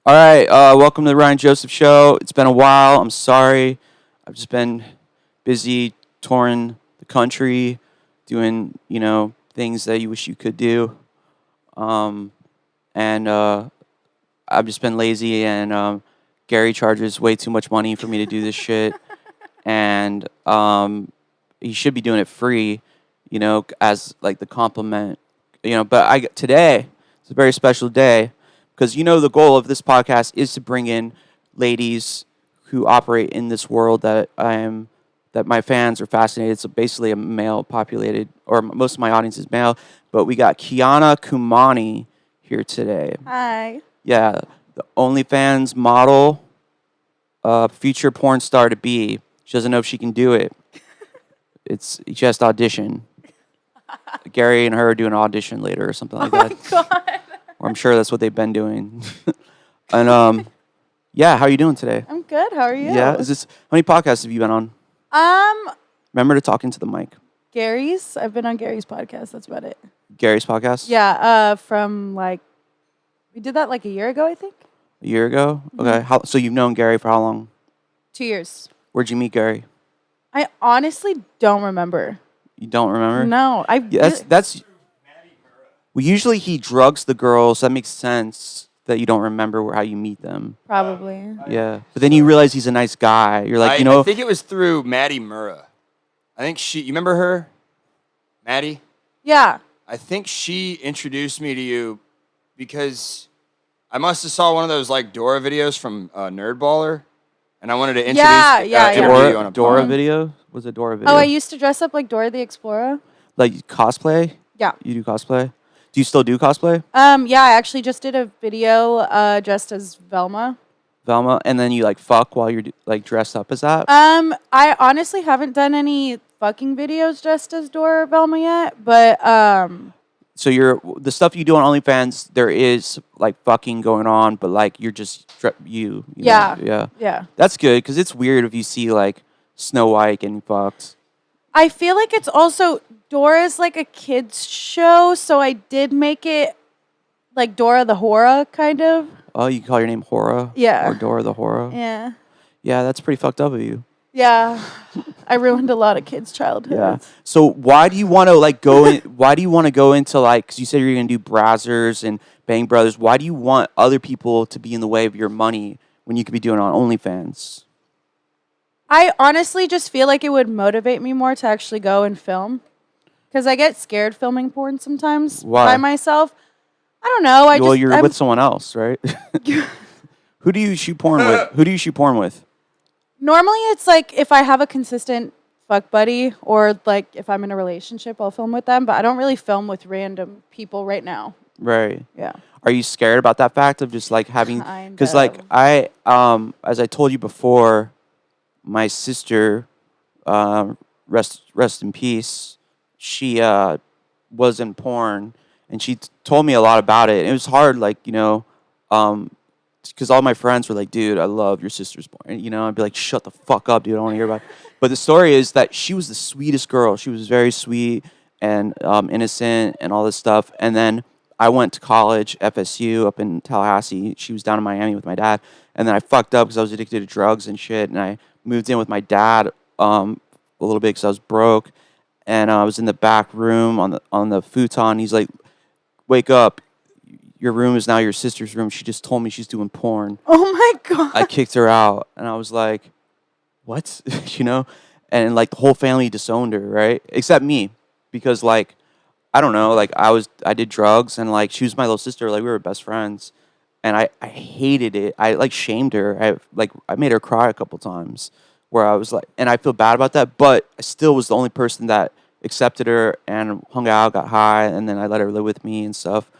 All right, welcome to the Ryan Joseph Show. It's been a while. I'm sorry. I've just been busy touring the country, doing things that you wish you could do, um, and I've just been lazy. And Gary charges way too much money for me to do this shit, and he should be doing it free, as like the compliment, But today it's a very special day because the goal of this podcast is to bring in ladies who operate in this world that my fans are fascinated. It's basically a male populated, or most of my audience is male. But we got Kiana Kumani here today. Hi. Yeah, the OnlyFans model, future porn star to be. She doesn't know if she can do it. She has to audition. Gary and her are doing an audition later or something like that. Oh my god. Or I'm sure that's what they've been doing. And yeah, how are you doing today? I'm good. How are you? Yeah, how many podcasts have you been on? Remember to talk into the mic. Gary's. I've been on Gary's podcast. That's about it. Gary's podcast? Yeah. From we did that like a year ago, I think. A year ago? Mm-hmm. Okay. So you've known Gary for how long? 2 years. Where'd you meet Gary? I honestly don't remember. You don't remember? No. That's. Well, usually he drugs the girls. So that makes sense that you don't remember how you meet them. Probably. Yeah, but then you realize he's a nice guy. You're like, I think it was through Maddie Murrah. I think you remember her? Maddie? Yeah. I think she introduced me to you because I must have saw one of those like Dora videos from Nerdballer, and I wanted to introduce interview you on a Dora pod. video? Was it Dora video? Oh, I used to dress up like Dora the Explorer. Like cosplay? Yeah. You do cosplay? Do you still do cosplay? Yeah, I actually just did a video dressed as Velma. Velma, and then you like fuck while you're like dressed up as that? I honestly haven't done any fucking videos dressed as Dora or Velma yet, but So the stuff you do on OnlyFans, there is like fucking going on, but like you're just you yeah, know? yeah. That's good because it's weird if you see like Snow White getting fucked. I feel like it's also Dora's like a kids show, so I did make it like Dora the Hora kind of. Oh, you call your name Hora? Yeah. Or Dora the Hora? Yeah. Yeah, that's pretty fucked up of you. Yeah. I ruined a lot of kids' childhoods. Yeah. So why do you want to like go in? Why do you want to go into like? Because you said you're gonna do Brazzers and BangBros. Why do you want other people to be in the way of your money when you could be doing it on OnlyFans? I honestly just feel like it would motivate me more to actually go and film, because I get scared filming porn sometimes by myself. I don't know. You're with someone else, right? Who do you shoot porn with? Who do you shoot porn with? Normally, it's like if I have a consistent fuck buddy, or like if I'm in a relationship, I'll film with them. But I don't really film with random people right now. Right. Yeah. Are you scared about that fact of just like having? Kind Because of. like as I told you before, my sister, rest in peace. She was in porn, and she told me a lot about it. It was hard, like because all my friends were like, "Dude, I love your sister's porn." I'd be like, "Shut the fuck up, dude! I don't want to hear about it." But the story is that she was the sweetest girl. She was very sweet and innocent and all this stuff. And then I went to college, FSU, up in Tallahassee. She was down in Miami with my dad. And then I fucked up because I was addicted to drugs and shit. And I moved in with my dad a little bit because I was broke. And I was in the back room on the futon. He's like, "Wake up. Your room is now your sister's room. She just told me she's doing porn." Oh my god. I kicked her out. And I was like, what? And like the whole family disowned her, right? Except me. Because like, I don't know, like I did drugs, and like she was my little sister, like we were best friends. And I hated it. I like shamed her. I made her cry a couple times, where I was like, and I feel bad about that, but I still was the only person that accepted her and hung out, got high, and then I let her live with me and stuff.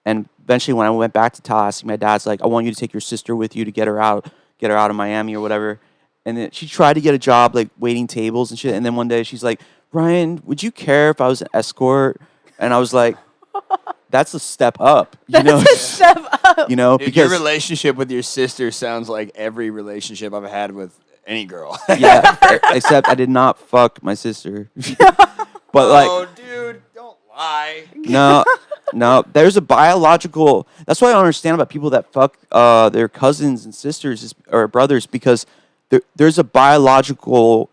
And eventually when I went back to Tallahassee, my dad's like, "I want you to take your sister with you to get her out of Miami or whatever." And then she tried to get a job like waiting tables and shit. And then one day she's like, "Ryan, would you care if I was an escort?" And I was like, that's a step up. That's a step up. Dude, Because your relationship with your sister sounds like every relationship I've had with any girl. yeah, except I did not fuck my sister. But like, oh, dude, don't lie. no, No, there's a biological. That's what I don't understand about people that fuck their cousins and sisters or brothers, because there's a biological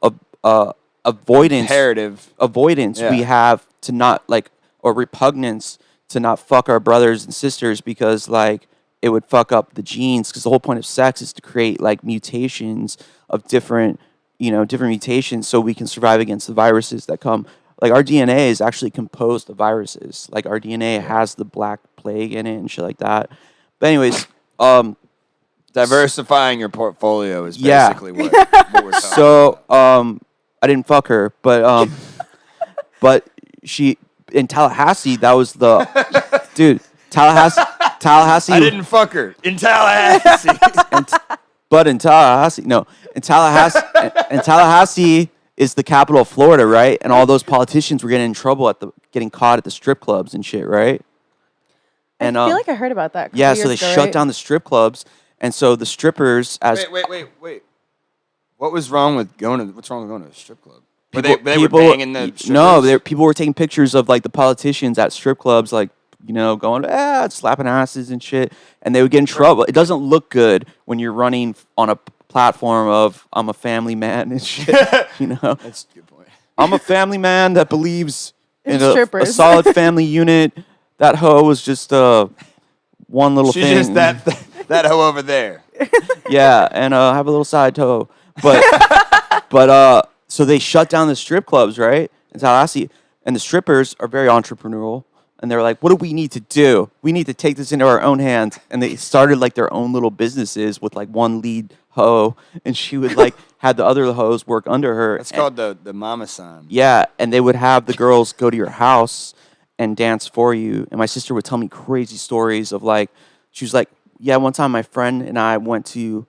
avoidance we have to not like, or repugnance to not fuck our brothers and sisters, because like it would fuck up the genes, because the whole point of sex is to create like mutations of different mutations so we can survive against the viruses that come. Like our DNA is actually composed of viruses. Like our DNA has the Black Plague in it and shit like that. But anyways, diversifying your portfolio is basically what we're talking about. I didn't fuck her, but but she in Tallahassee. That was the dude. Tallahassee. I didn't fuck her in Tallahassee. But in Tallahassee, no, in Tallahassee is the capital of Florida, right? And all those politicians were getting in trouble getting caught at the strip clubs and shit, right? And I feel like I heard about that. Yeah, so they shut down the strip clubs, and so the strippers Wait. What's wrong with going to a strip club? They were banging the strippers? No, people were taking pictures of like the politicians at strip clubs, like, going slapping asses and shit, and they would get in trouble. It doesn't look good when you're running on a platform of I'm a family man and shit. That's a good point. I'm a family man that believes in a solid family unit. That hoe was just one little thing. She's just that hoe over there. Yeah, and have a little side toe. But so they shut down the strip clubs, right? In Tallahassee, and the strippers are very entrepreneurial. And they're like, what do we need to do? We need to take this into our own hands. And they started like their own little businesses with like one lead hoe. And she would like have the other hoes work under her. That's called the mama sign. Yeah. And they would have the girls go to your house and dance for you. And my sister would tell me crazy stories of like, she was like, yeah, one time my friend and I went to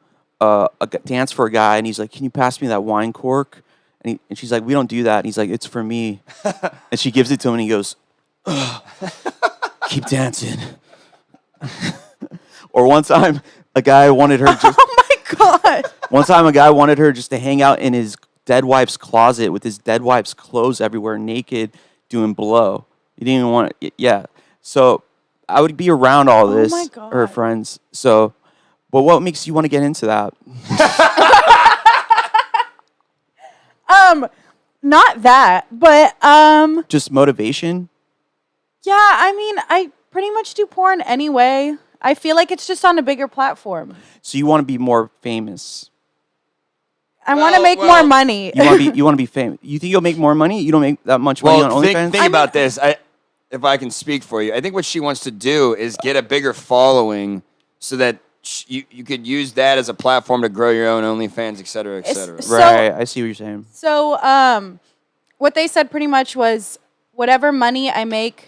dance for a guy. And he's like, can you pass me that wine cork? And she's like, we don't do that. And he's like, it's for me. And she gives it to him and he goes, keep dancing. Or one time a guy wanted her just oh my god. One time a guy wanted her just to hang out in his dead wife's closet with his dead wife's clothes everywhere, naked, doing blow. He didn't even want it. Yeah. So I would be around all this, her friends. So, but what makes you want to get into that? Not that, but just motivation. Yeah, I mean, I pretty much do porn anyway. I feel like it's just on a bigger platform. So you want to be more famous? I want to make more money. You want to be famous. You think you'll make more money? You don't make that much money on OnlyFans? Think about this. If I can speak for you, I think what she wants to do is get a bigger following so that you could use that as a platform to grow your own OnlyFans, et cetera, et cetera. Right, I see what you're saying. So what they said pretty much was whatever money I make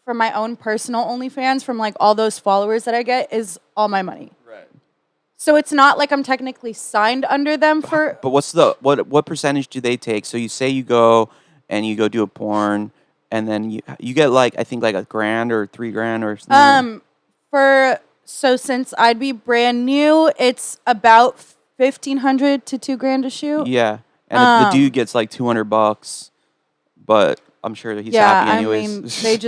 from my own personal OnlyFans, from like all those followers that I get, is all my money. Right. So it's not like I'm technically signed under them for. But what percentage do they take? So you say you go do a porn, and then you get like I think like $1,000 or $3,000 or something. Since I'd be brand new, it's about $1,500 to $2,000 a shoot. Yeah, and the dude gets like $200, but I'm sure that he's happy anyways. I mean,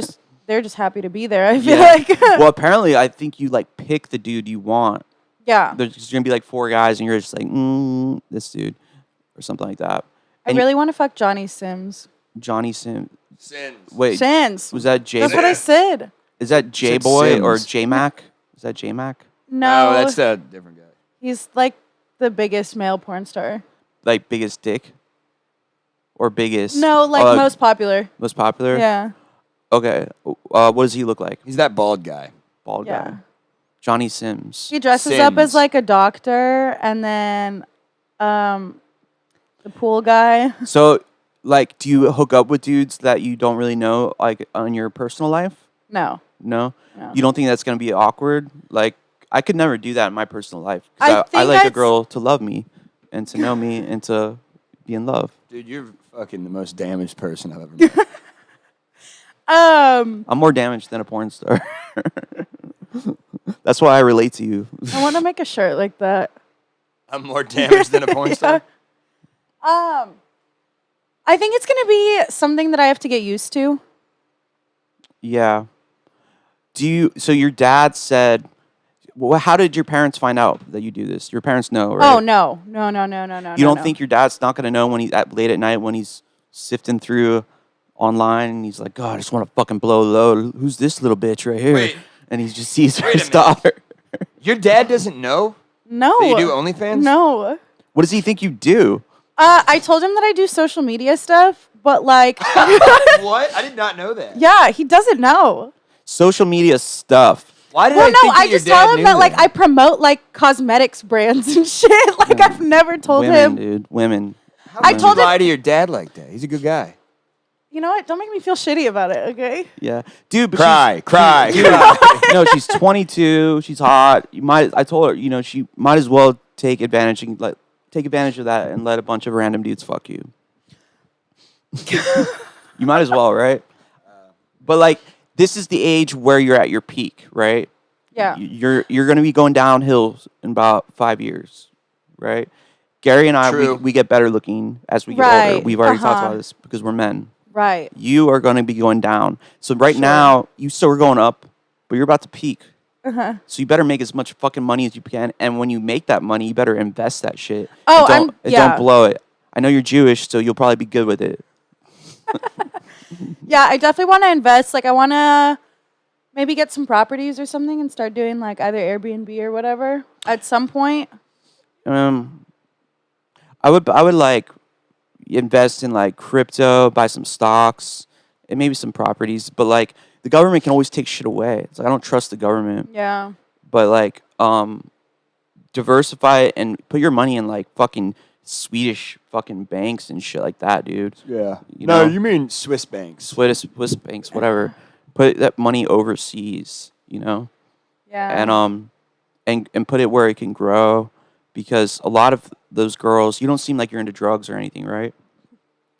they're just happy to be there. I feel like. Well, apparently, I think you like pick the dude you want. Yeah. There's gonna be like 4 guys, and you're just like, this dude, or something like that. And I really want to fuck Johnny Sims. Johnny Sims. Sins. Wait. Sins. Was that J? That's what I said. Is that J Boy or J Mac? Is that J Mac? No, that's a different guy. He's like the biggest male porn star. Like biggest dick? Or biggest? No, like most popular. Most popular? Yeah. Okay. What does he look like? He's that bald guy. Bald guy. Johnny Sims. He dresses up as like a doctor, and then the pool guy. So, like, do you hook up with dudes that you don't really know, like, on your personal life? No. No? You don't think that's going to be awkward? Like, I could never do that in my personal life. Because I like a girl to love me and to know me and to be in love. Dude, you're fucking the most damaged person I've ever met. I'm more damaged than a porn star. That's why I relate to you. I want to make a shirt like that. I'm more damaged than a porn star? I think it's going to be something that I have to get used to. Yeah. So your dad said, well, how did your parents find out that you do this? Your parents know, right? Oh, no. You don't think your dad's not going to know when he's late at night when he's sifting through online and he's like, God, I just want to fucking blow low. Who's this little bitch right here? Wait. And he just sees his daughter. Your dad doesn't know No. that you do OnlyFans? No. What does he think you do? I told him that I do social media stuff, but like... What? I did not know that. Yeah, he doesn't know. Social media stuff. Why did Well, I no, think that I your just dad tell him knew that like I promote like cosmetics brands and shit. Like I've never told Women, him. dude. Women. How I would told you him- lie to your dad like that? He's a good guy. You know what? Don't make me feel shitty about it, okay? Yeah. Dude, but Cry. No, she's 22. She's hot. I told her, you know, she might as well take advantage of that and let a bunch of random dudes fuck you. You might as well, right? But like, this is the age where you're at your peak, right? Yeah. You're going to be going downhill in about 5 years, right? Gary and I, we get better looking as we get older. Right. We've already talked about this because we're men. Right. You are going to be going down. So right now, you still are going up, but you're about to peak. Uh-huh. So you better make as much fucking money as you can. And when you make that money, you better invest that shit. Oh, don't blow it. I know you're Jewish, so you'll probably be good with it. Yeah, I definitely want to invest. Like I want to maybe get some properties or something and start doing like either Airbnb or whatever at some point. I would like invest in like crypto, buy some stocks, and maybe some properties. But like the government can always take shit away. It's like I don't trust the government. Yeah. But like diversify it and put your money in like fucking Swedish fucking banks and shit like that, dude. Yeah. You know? you mean Swiss banks. Swiss banks, whatever. Put that money overseas, you know? Yeah. And put it where it can grow, because a lot of those girls, you don't seem like you're into drugs or anything, right?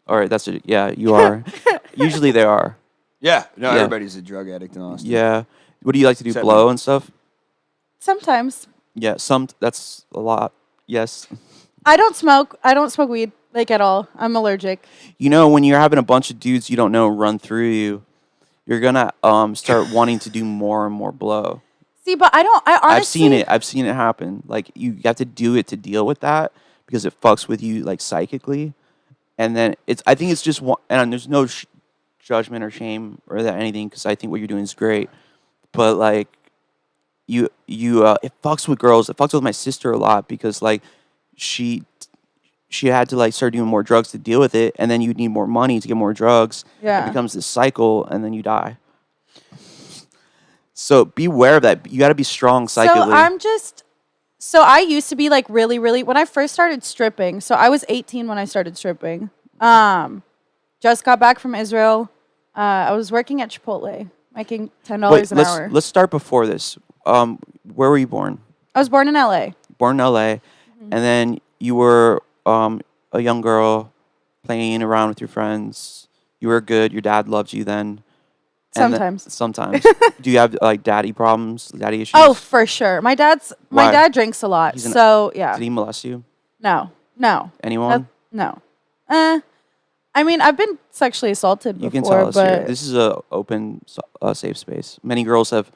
All right, that's it. Yeah, you are. Usually they are. Yeah. No, Yeah. everybody's a drug addict in Austin. Yeah. What do you like to do? Except Blow me. and stuff? Sometimes. Yeah, that's a lot. Yes. I don't smoke weed like at all. I'm allergic. You know, when you're having a bunch of dudes you don't know run through you, you're gonna start wanting to do more and more blow. See, but I honestly I've seen it happen. Like you have to do it to deal with that because it fucks with you like psychically, and then I think it's just one. And there's no judgment or shame or that anything, because I think what you're doing is great. But like it fucks with girls. It fucks with my sister a lot because like she had to like start doing more drugs to deal with it, and then you need more money to get more drugs. Yeah. It becomes this cycle, and then you die. So beware of that. You got to be strong psychically. So I used to be like really, really, when I first started stripping. So I was 18 when I started stripping. Just got back from Israel. I was working at Chipotle, making $10 an hour. Let's start before this. Where were you born? I was born in LA. Born in LA, and then you were a young girl playing around with your friends. You were good. Your dad loved you then. Sometimes. Do you have like daddy problems, daddy issues? Oh, for sure. My dad drinks a lot. Yeah. Did he molest you? No. Anyone? No. I mean, I've been sexually assaulted before. You can tell us but here. This is a open, safe space. Many girls have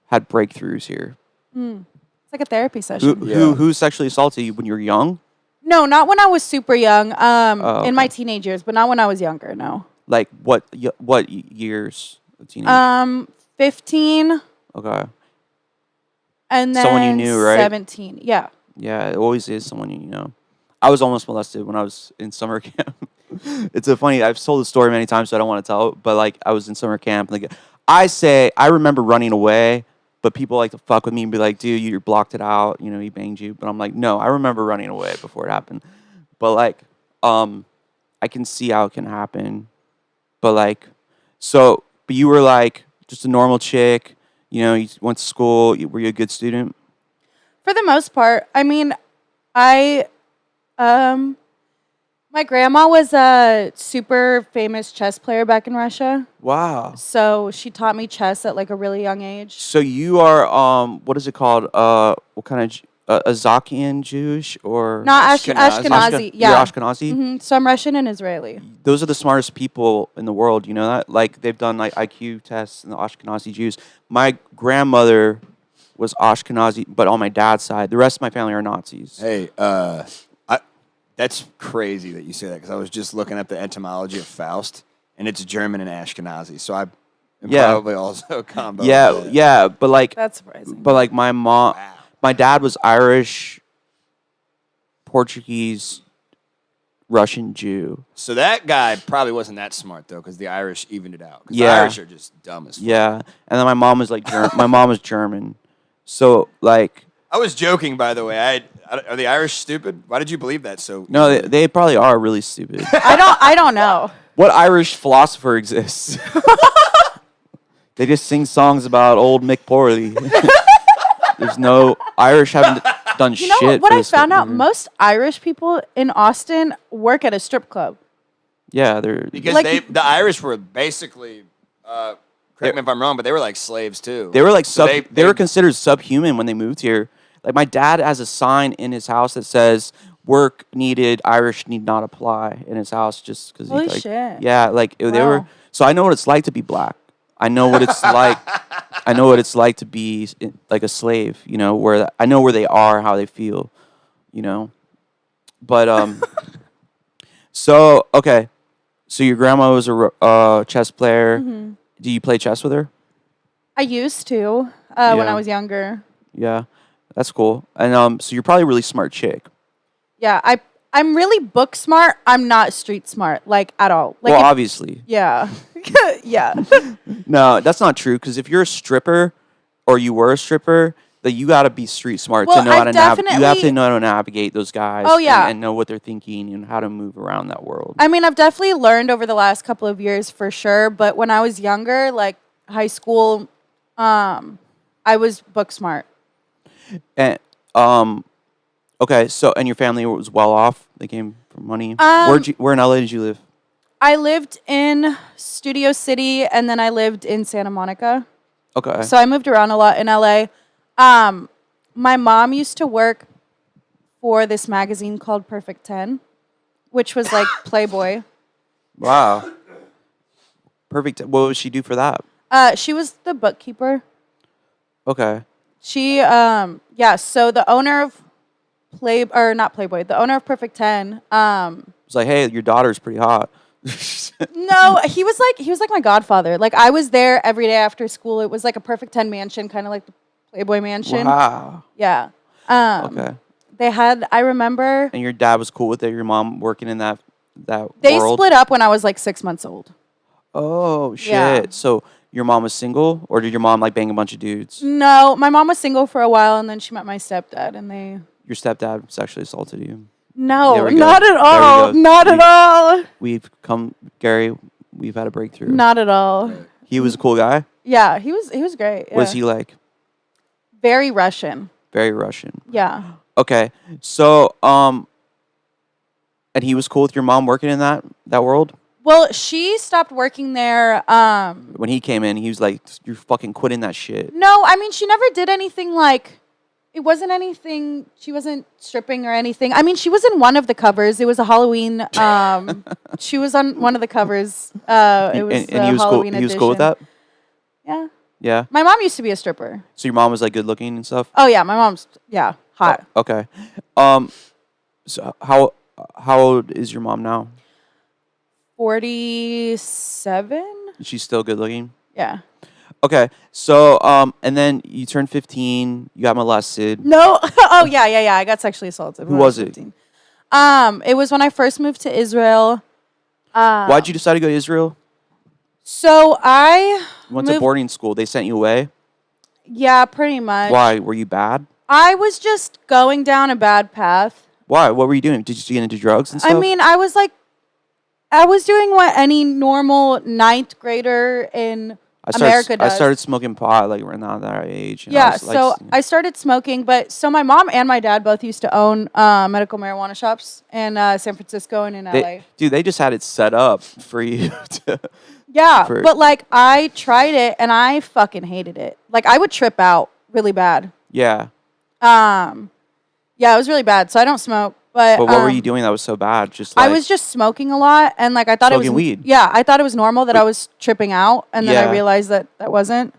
had breakthroughs here. It's like a therapy session. Who sexually assaulted you when you were young? No, not when I was super young. Okay. In my teenage years, but not when I was younger. No. Like what years of teenage? 15. Okay. And then Someone you knew, right? 17. Yeah. Yeah, it always is someone you know. I was almost molested when I was in summer camp. I've told the story many times, so I don't want to tell it, but like I was in summer camp. Like I remember running away, but people like to fuck with me and be like, dude, you blocked it out, you know, he banged you. But I'm like, no, I remember running away before it happened. But like, I can see how it can happen. But like, but you were like just a normal chick, you know, you went to school, were you a good student? For the most part. I mean, my grandma was a super famous chess player back in Russia. Wow. So she taught me chess at like a really young age. So you are, what is it called? What kind Azakian Jewish or Not Ashkenazi. Ashkenazi. You're Yeah. Ashkenazi. So I'm Russian and Israeli. Those are the smartest people in the world. You know that? Like they've done like IQ tests and the Ashkenazi Jews. My grandmother was Ashkenazi, but on my dad's side, the rest of my family are Nazis. Hey, that's crazy that you say that because I was just looking at the etymology of Faust, and it's German and Ashkenazi. So I'm probably also a combo. Yeah, but like, That's surprising. but like my mom, Wow. my dad was Irish, Portuguese, Russian, Jew. So that guy probably wasn't that smart though, because the Irish evened it out. 'Cause Yeah. the Irish are just dumb as fuck. Yeah, and then my mom was like, my mom was German. So like, I was joking, by the way. Are the Irish stupid? Why did you believe that? So no, easily? they probably are really stupid. I don't know. What Irish philosopher exists? They just sing songs about old Mick Porley. There's no Irish haven't done You know shit. what for I this found out? movie. Most Irish people in Austin work at a strip club. Yeah, they're because like- the Irish were basically. Correct me if I'm wrong, but they were like slaves too. they were like So they were considered subhuman when they moved here. Like my dad has a sign in his house that says "Work needed, Irish need not apply" in his house just because. Holy like, shit. Yeah, like they were. Wow. So I know what it's like to be black. I know what it's like. I know what it's like to be like a slave. You know I know where they are, how they feel. You know, but So okay, so your grandma was a chess player. Mm-hmm. Do you play chess with her? I used to when Yeah. I was younger. Yeah, that's cool. And so you're probably a really smart chick. Yeah, I'm really book smart. I'm not street smart, like at all. Like Well, if- obviously, yeah, yeah. no, that's not true. Because if you're a stripper, or you were a stripper, that you got to be street smart Well, to know how I've to navigate. You have to definitely- know how to navigate those guys. Oh, yeah. and know what they're thinking and how to move around that world. I mean, I've definitely learned over the last couple of years for sure. But when I was younger, like high school, I was book smart. And okay, so and your family was well off. They came from money. Where in LA did you live? I lived in Studio City, and then I lived in Santa Monica. Okay. So I moved around a lot in LA. My mom used to work for this magazine called Perfect 10, which was like Playboy. Wow. Perfect. What would she do for that? She was the bookkeeper. Okay. She, so the owner of not Playboy, the owner of Perfect 10, It's like, hey, your daughter's pretty hot. no, he was like my godfather. Like I was there every day after school. It was like a Perfect 10 mansion, kind of like the Playboy mansion. Wow. Yeah. Okay. They had, I remember, And your dad was cool with it. Your mom working in that they world. split up when I was like 6 months old. Oh shit! Yeah. So your mom was single, or did your mom like bang a bunch of dudes? No, my mom was single for a while, and then she met my stepdad, and they. Your stepdad sexually assaulted you. No, There we go. not at There we all. go. Not at all. Gary. We've had a breakthrough. Not at all. He was a cool guy. Yeah, he was great. What was yeah. he like? Very Russian. Very Russian. Yeah. Okay, so and he was cool with your mom working in that world. Well, she stopped working there. When he came in, he was like, "You're fucking quitting that shit." No, I mean, she never did anything like. It wasn't anything. She wasn't stripping or anything. I mean, she was in one of the covers. It was a Halloween. She was on one of the covers. It was and he was cool. Halloween He was cool with edition. that. Yeah. Yeah. My mom used to be a stripper. So your mom was like good looking and stuff. Oh yeah, my mom's hot. Okay. So how old is your mom now? 47. She's still good looking. Yeah. Okay. So and then you turned 15. You got molested. No. Oh yeah. I got sexually assaulted. Who when I was it? 15. It was when I first moved to Israel. Why'd you decide to go to Israel? So I You went to moved- boarding school. They sent you away. Yeah, pretty much. Why? Were you bad? I was just going down a bad path. Why? What were you doing? Did you get into drugs and stuff? I mean, I was doing what any normal ninth grader in America does. I started smoking pot like around that age. And I Yeah, was, like, so I started smoking, but so my mom and my dad both used to own medical marijuana shops in San Francisco and in LA. They just had it set up for you to. Yeah, for- but like I tried it and I fucking hated it. Like I would trip out really bad. Yeah. Yeah, it was really bad. So I don't smoke. But what were you doing that was so bad? Just I like was just smoking a lot, and like I thought it was smoking weed. Yeah, I thought it was normal that I was tripping out, and then I Yeah. realized that wasn't.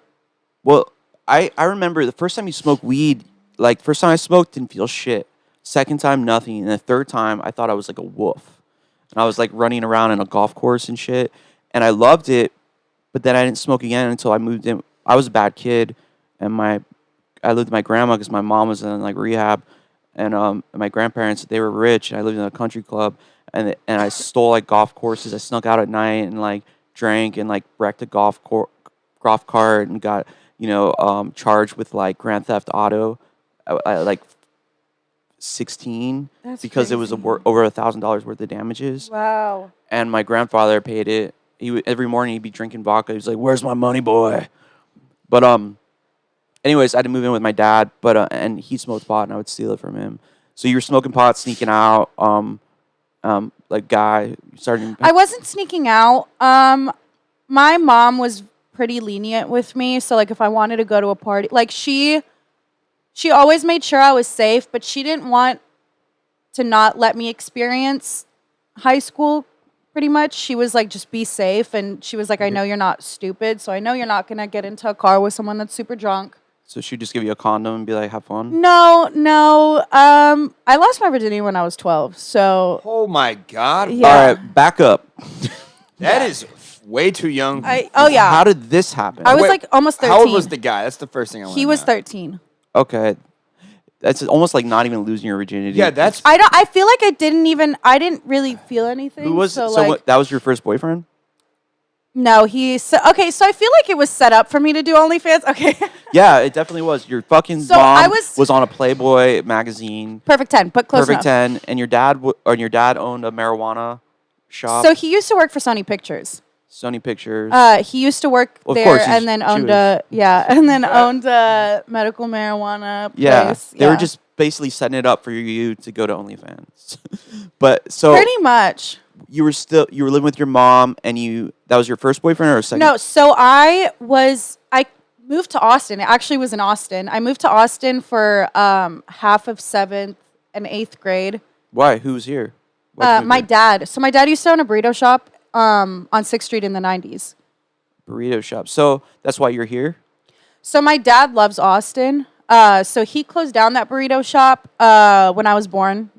Well, I remember the first time you smoked weed, like first time I smoked didn't feel shit. Second time nothing, and the third time I thought I was like a wolf. And I was like running around in a golf course and shit, and I loved it, but then I didn't smoke again until I moved in. I was a bad kid, and I lived with my grandma because my mom was in like rehab, and my grandparents, they were rich, and I lived in a country club, and I stole like golf courses. I snuck out at night and like drank and like wrecked a golf cart and got charged with like grand theft auto, like 16 That's because it was crazy. over $1,000 worth of damages, Wow. and my grandfather paid it. Every morning he'd be drinking vodka. He was like, "Where's my money, boy?" But anyways, I had to move in with my dad, but and he smoked pot, and I would steal it from him. So you were smoking pot, sneaking out, like guy starting. I wasn't sneaking out. My mom was pretty lenient with me, so like if I wanted to go to a party, like she always made sure I was safe, but she didn't want to not let me experience high school. Pretty much, she was like, just be safe, and she was like, I know you're not stupid, so I know you're not gonna get into a car with someone that's super drunk. So she'd just give you a condom and be like, "Have fun." No. I lost my virginity when I was 12, so Oh my God. Yeah. All right, back up. That is way too young. yeah. How did this happen? I was like almost 13. How old was the guy? That's the first thing I want to know. He was 13. Okay, that's almost like not even losing your virginity. Yeah, that's I feel like I didn't really feel anything. who was so so like what, that was your first boyfriend? no, okay, so I feel like it was set up for me to do OnlyFans. Okay. Yeah, it definitely was. Your fucking So mom I was on a Playboy magazine, Perfect 10, but close Perfect enough. 10, and your dad owned a marijuana shop, So he used to work for Sony Pictures. Sony Pictures. He used to work Well, of there course, he's and then owned Jewish. owned a medical marijuana place. Yeah, they Yeah. were just basically setting it up for you to go to OnlyFans. But so pretty much. you were living with your mom, and that was your first boyfriend or a second? No, so I moved to Austin. It actually was in Austin. I moved to Austin for half of 7th and 8th grade. Why? Who was here? Why'd you move My here? dad. So my dad used to own a burrito shop on 6th Street in the 90s. Burrito shop. So that's why you're here. So my dad loves Austin. So he closed down that burrito shop when I was born.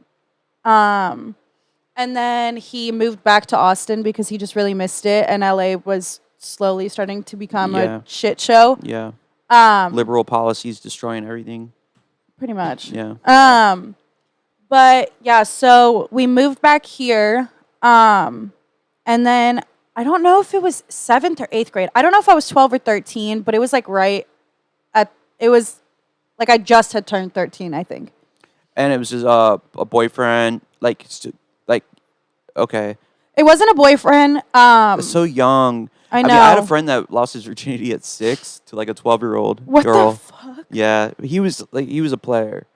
And then he moved back to Austin because he just really missed it, and LA was slowly starting to become Yeah. a shit show. Yeah. Um, Liberal policies destroying everything. pretty much. Yeah. But yeah, so we moved back here. And then I don't know if it was 7th or 8th grade. I don't know if I was 12 or 13, but it was like it was like I just had turned 13, I think. And it was just a boyfriend, like okay, It wasn't a boyfriend. so young. I mean, I had a know. friend that lost his virginity at 6 to like a 12-year-old What girl. the fuck? Yeah, he was a player.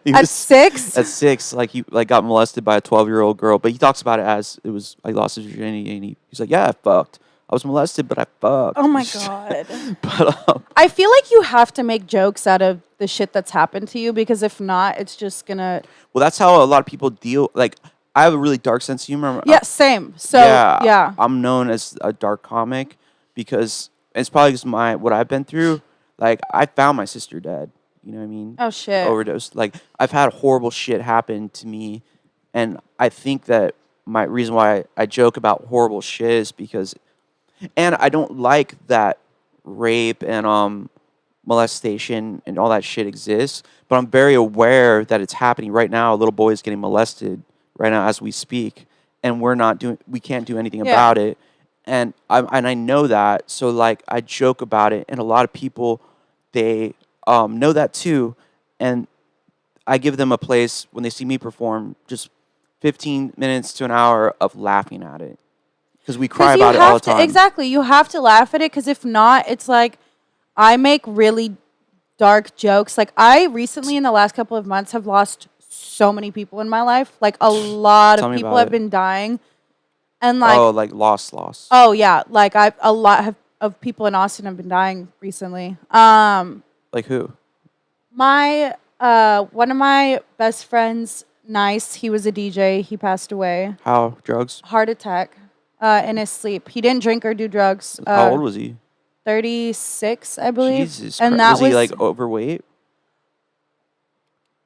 He At was- 6? At 6, like he got molested by a 12-year-old girl, but he talks about it as it was. I lost his virginity, and he's like, "Yeah, I fucked. I was molested, but I fucked." Oh my god. But I feel like you have to make jokes out of the shit that's happened to you because if not, it's just gonna. well, that's how a lot of people deal. Like, I have a really dark sense of humor. Yeah, same. So yeah. I'm known as a dark comic because it's probably just what I've been through. Like, I found my sister dead. You know what I mean? Oh shit. Overdose. Like, I've had horrible shit happen to me, and I think that my reason why I joke about horrible shit is because, and I don't like that rape and molestation and all that shit exists, but I'm very aware that it's happening right now. A little boy is getting molested right now as we speak, and we can't do anything Yeah. about it, and I know that, so like I joke about it, and a lot of people they know that too, and I give them a place when they see me perform, just 15 minutes to an hour of laughing at it, because we cry about it all the time. Exactly. You have to laugh at it because if not, it's like I make really dark jokes. Like I recently in the last couple of months have lost so many people in my life. Like a lot Tell of me people about have it. been dying. And like Oh, like lost. oh yeah, like a lot of people in Austin have been dying recently. Like who? My one of my best friends, Nice, he was a DJ. He passed away. How? Drugs? Heart attack in his sleep. He didn't drink or do drugs. How old was he? 36, I believe. Jesus and Christ. that Was he like overweight?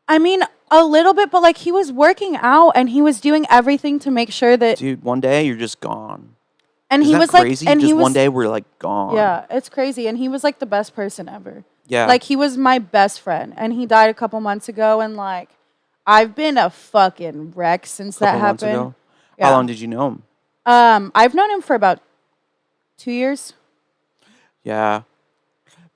I mean, a little bit, but like he was working out and he was doing everything to make sure that. Dude, one day you're just gone. And Isn't he that was crazy? like, and just he was one day we're like gone. Yeah, it's crazy, and he was like the best person ever. Yeah. Like he was my best friend, and he died a couple months ago, and like I've been a fucking wreck since that Couple months happened. ago? Yeah. How long did you know him? I've known him for about 2 years. Yeah.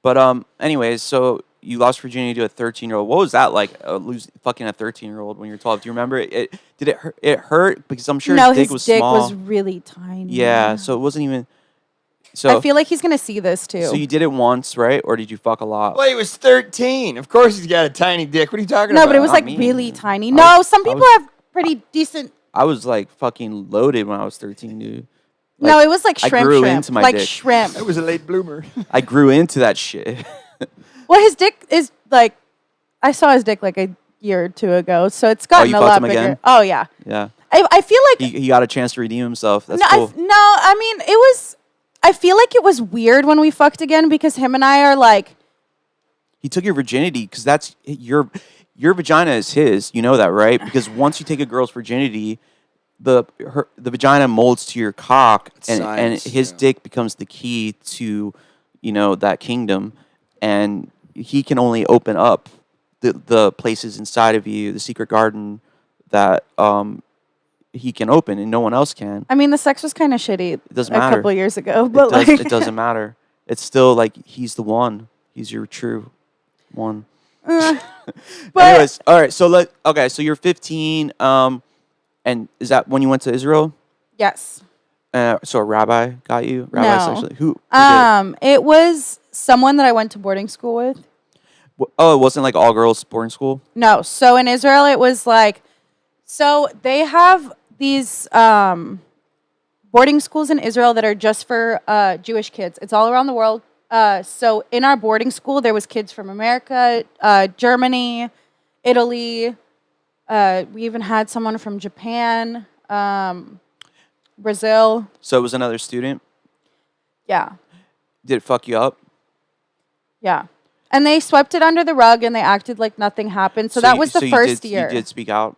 But anyways, so you lost virginity to a 13-year-old. What was that like? Lose fucking a 13-year-old when you're 12? Do you remember it? Did it hurt? It hurt because I'm sure No, his dick was small. was really tiny. Yeah, so it wasn't even. So I feel like he's gonna see this too. So you did it once, right? Or did you fuck a lot? Well, he was 13. Of course he's got a tiny dick. What are you talking no, about? but it was Not like me. really tiny. I No, was- some I people was- have pretty decent. I was like fucking loaded when I was 13, dude. No, Like, it was like I shrimp, grew shrimp, into my like dick. shrimp. I was a late bloomer. I grew into that shit. Well, his dick is like, I saw his dick like a year or two ago, so it's gotten you a fucked lot him bigger. again? Oh yeah, Yeah, I feel like he got a chance to redeem himself. That's no, cool. I mean it was. I feel like it was weird when we fucked again because him and I are like, He took your virginity because that's your vagina is his. You know that, right? Because once you take a girl's virginity, the vagina molds to your cock, and science, his yeah. dick becomes the key to, that kingdom, and he can only open up the places inside of you, the secret garden that he can open and no one else can. I mean the sex was kind of shitty It doesn't a matter. couple years ago, but It doesn't matter. It's still like he's the one. He's your true one. but Anyways, all right. So you're 15. And is that when you went to Israel? yes, So a rabbi got you. Rabbi No. essentially. Who did? it was someone that I went to boarding school with. Oh, it wasn't like all girls boarding school. No, so in Israel it was like, so they have these boarding schools in Israel that are just for Jewish kids. It's all around the world. So in our boarding school, there was kids from America, Germany, Italy. We even had someone from Japan, Brazil. So it was another student. Yeah, Did it fuck you up? yeah. And they swept it under the rug and they acted like nothing happened. So that was the first year. You did speak out.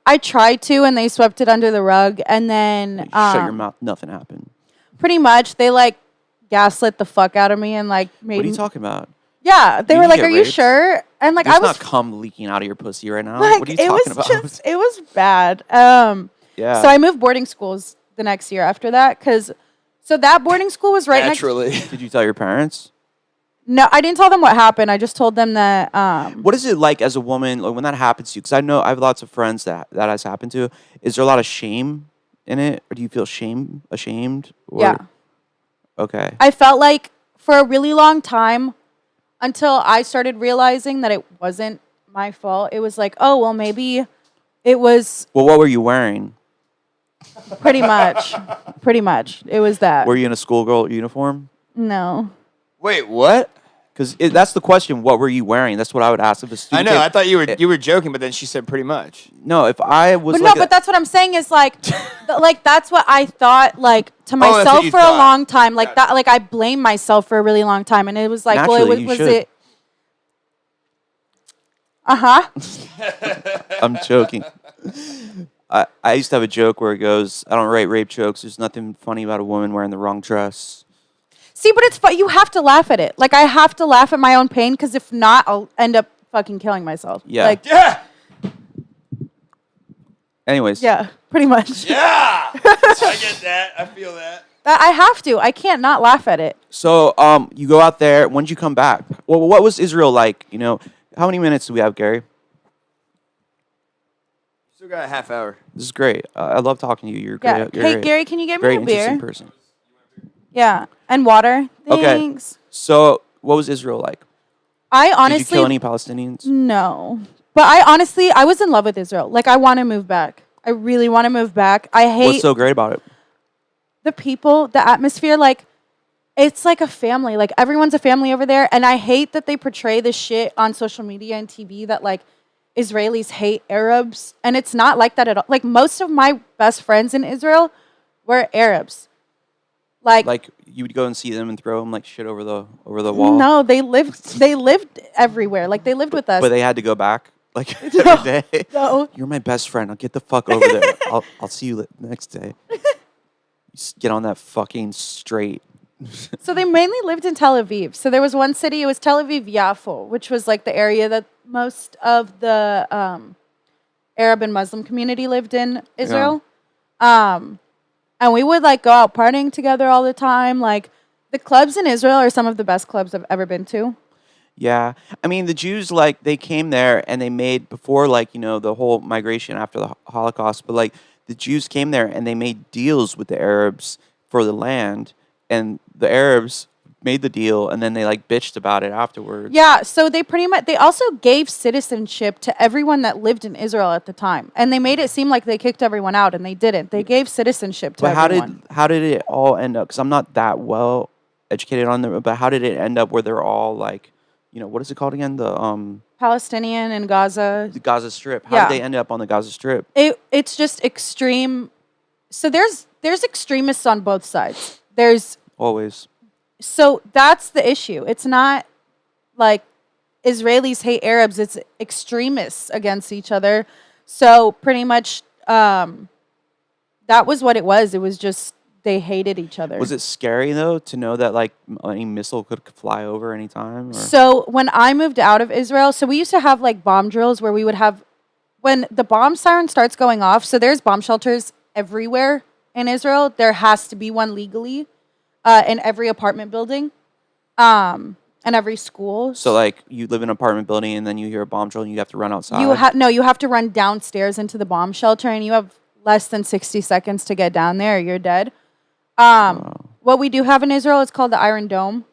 I tried to, and they swept it under the rug. And then You shut your mouth. Nothing happened. pretty much they like gaslit the fuck out of me and like made What are you me- talking about? Yeah, they Did were you like, get "Are you raped? sure?" And like There's I was not cum leaking out of your pussy right now. like, What are you it talking was about? just, it was bad. Yeah. So I moved boarding schools the next year after that because so that boarding school was right Naturally. Did you tell your parents? No, I didn't tell them what happened. I just told them that. What is it like as a woman, like when that happens to you? Because I know I have lots of friends that has happened to. Is there a lot of shame in it, or do you feel ashamed? Or, Yeah. Okay. I felt like for a really long time until I started realizing that it wasn't my fault. It was like, oh well, maybe it was Well, what were you wearing? pretty much. Pretty much, it was that. Were you in a schoolgirl uniform? No. Wait, what? Because that's the question. What were you wearing? That's what I would ask if a I student. know. came- I thought you were joking, but then she said pretty much. No, if I was But like no, but that's what I'm saying is like, like that's what I thought like to that's what myself you for a thought. long time. Like that, like I blamed myself for a really long time, and it was like, well, Naturally, you was should. it? I'm joking. I used to have a joke where it goes, I don't write rape jokes. There's nothing funny about a woman wearing the wrong dress. See, but it's you have to laugh at it. Like I have to laugh at my own pain because if not, I'll end up fucking killing myself. Yeah. Like Yeah. Anyways. yeah, pretty much. Yeah. I get that. I feel that. I have to. I can't not laugh at it. So you go out there. When did you come back? Well, what was Israel like? How many minutes do we have, Gary? Still got a half hour. This is great. I love talking to you. You're Yeah. great. You're Hey, great. Gary, can you get Very me a interesting beer? person. Yeah, and water. Okay. Thanks. So what was Israel like? I Did honestly you kill any Palestinians? No. But I was in love with Israel. Like, I want to move back. I really want to move back. I hate What's so great about it? the people, the atmosphere. Like, It's like a family. Like everyone's a family over there. And I hate that they portray this shit on social media and TV that like Israelis hate Arabs. And it's not like that at all. Like most of my best friends in Israel were Arabs. Like you would go and see them and throw them like shit over the wall. No, they lived everywhere. Like they lived with us. But they had to go back like No, every day. no. You're my best friend. I'll get the fuck over there. I'll see you the next day. Just get on that fucking straight. So they mainly lived in Tel Aviv. So there was one city, it was Tel Aviv Yafo, which was like the area that most of the Arab and Muslim community lived in Israel. And we would like go out partying together all the time. Like the clubs in Israel are some of the best clubs I've ever been to. Yeah. I mean, the Jews, like, they came there and they made, before, like, you know, the whole migration after the Holocaust, but, like, the Jews came there and they made deals with the Arabs for the land, and the Arabs made the deal, and then they, like, bitched about it afterwards. Yeah, so they pretty much, they also gave citizenship to everyone that lived in Israel at the time. And they made it seem like they kicked everyone out, and they didn't. They gave citizenship to But everyone. how did it all end up? Because I'm not that well educated on it, but how did it end up where they're all, like, you know, what is it called again? The Palestinian and Gaza. Gaza Strip. How Yeah. did they end up on the Gaza Strip? It's just extreme. So there's extremists on both sides. Always. So that's the issue. It's not like Israelis hate Arabs. It's extremists against each other. So pretty much that was what it was. It was just they hated each other. Was it scary, though, to know that, like, any missile could fly over anytime? Or? So when I moved out of Israel, so we used to have like bomb drills where we would have, when the bomb siren starts going off, so there's bomb shelters everywhere in Israel. There has to be one legally in every apartment building and every school. So, like, you live in an apartment building and then you hear a bomb drill and you have to run outside? You have to run downstairs into the bomb shelter, and you have less than 60 seconds to get down there or you're dead. What we do have in Israel is called the Iron Dome,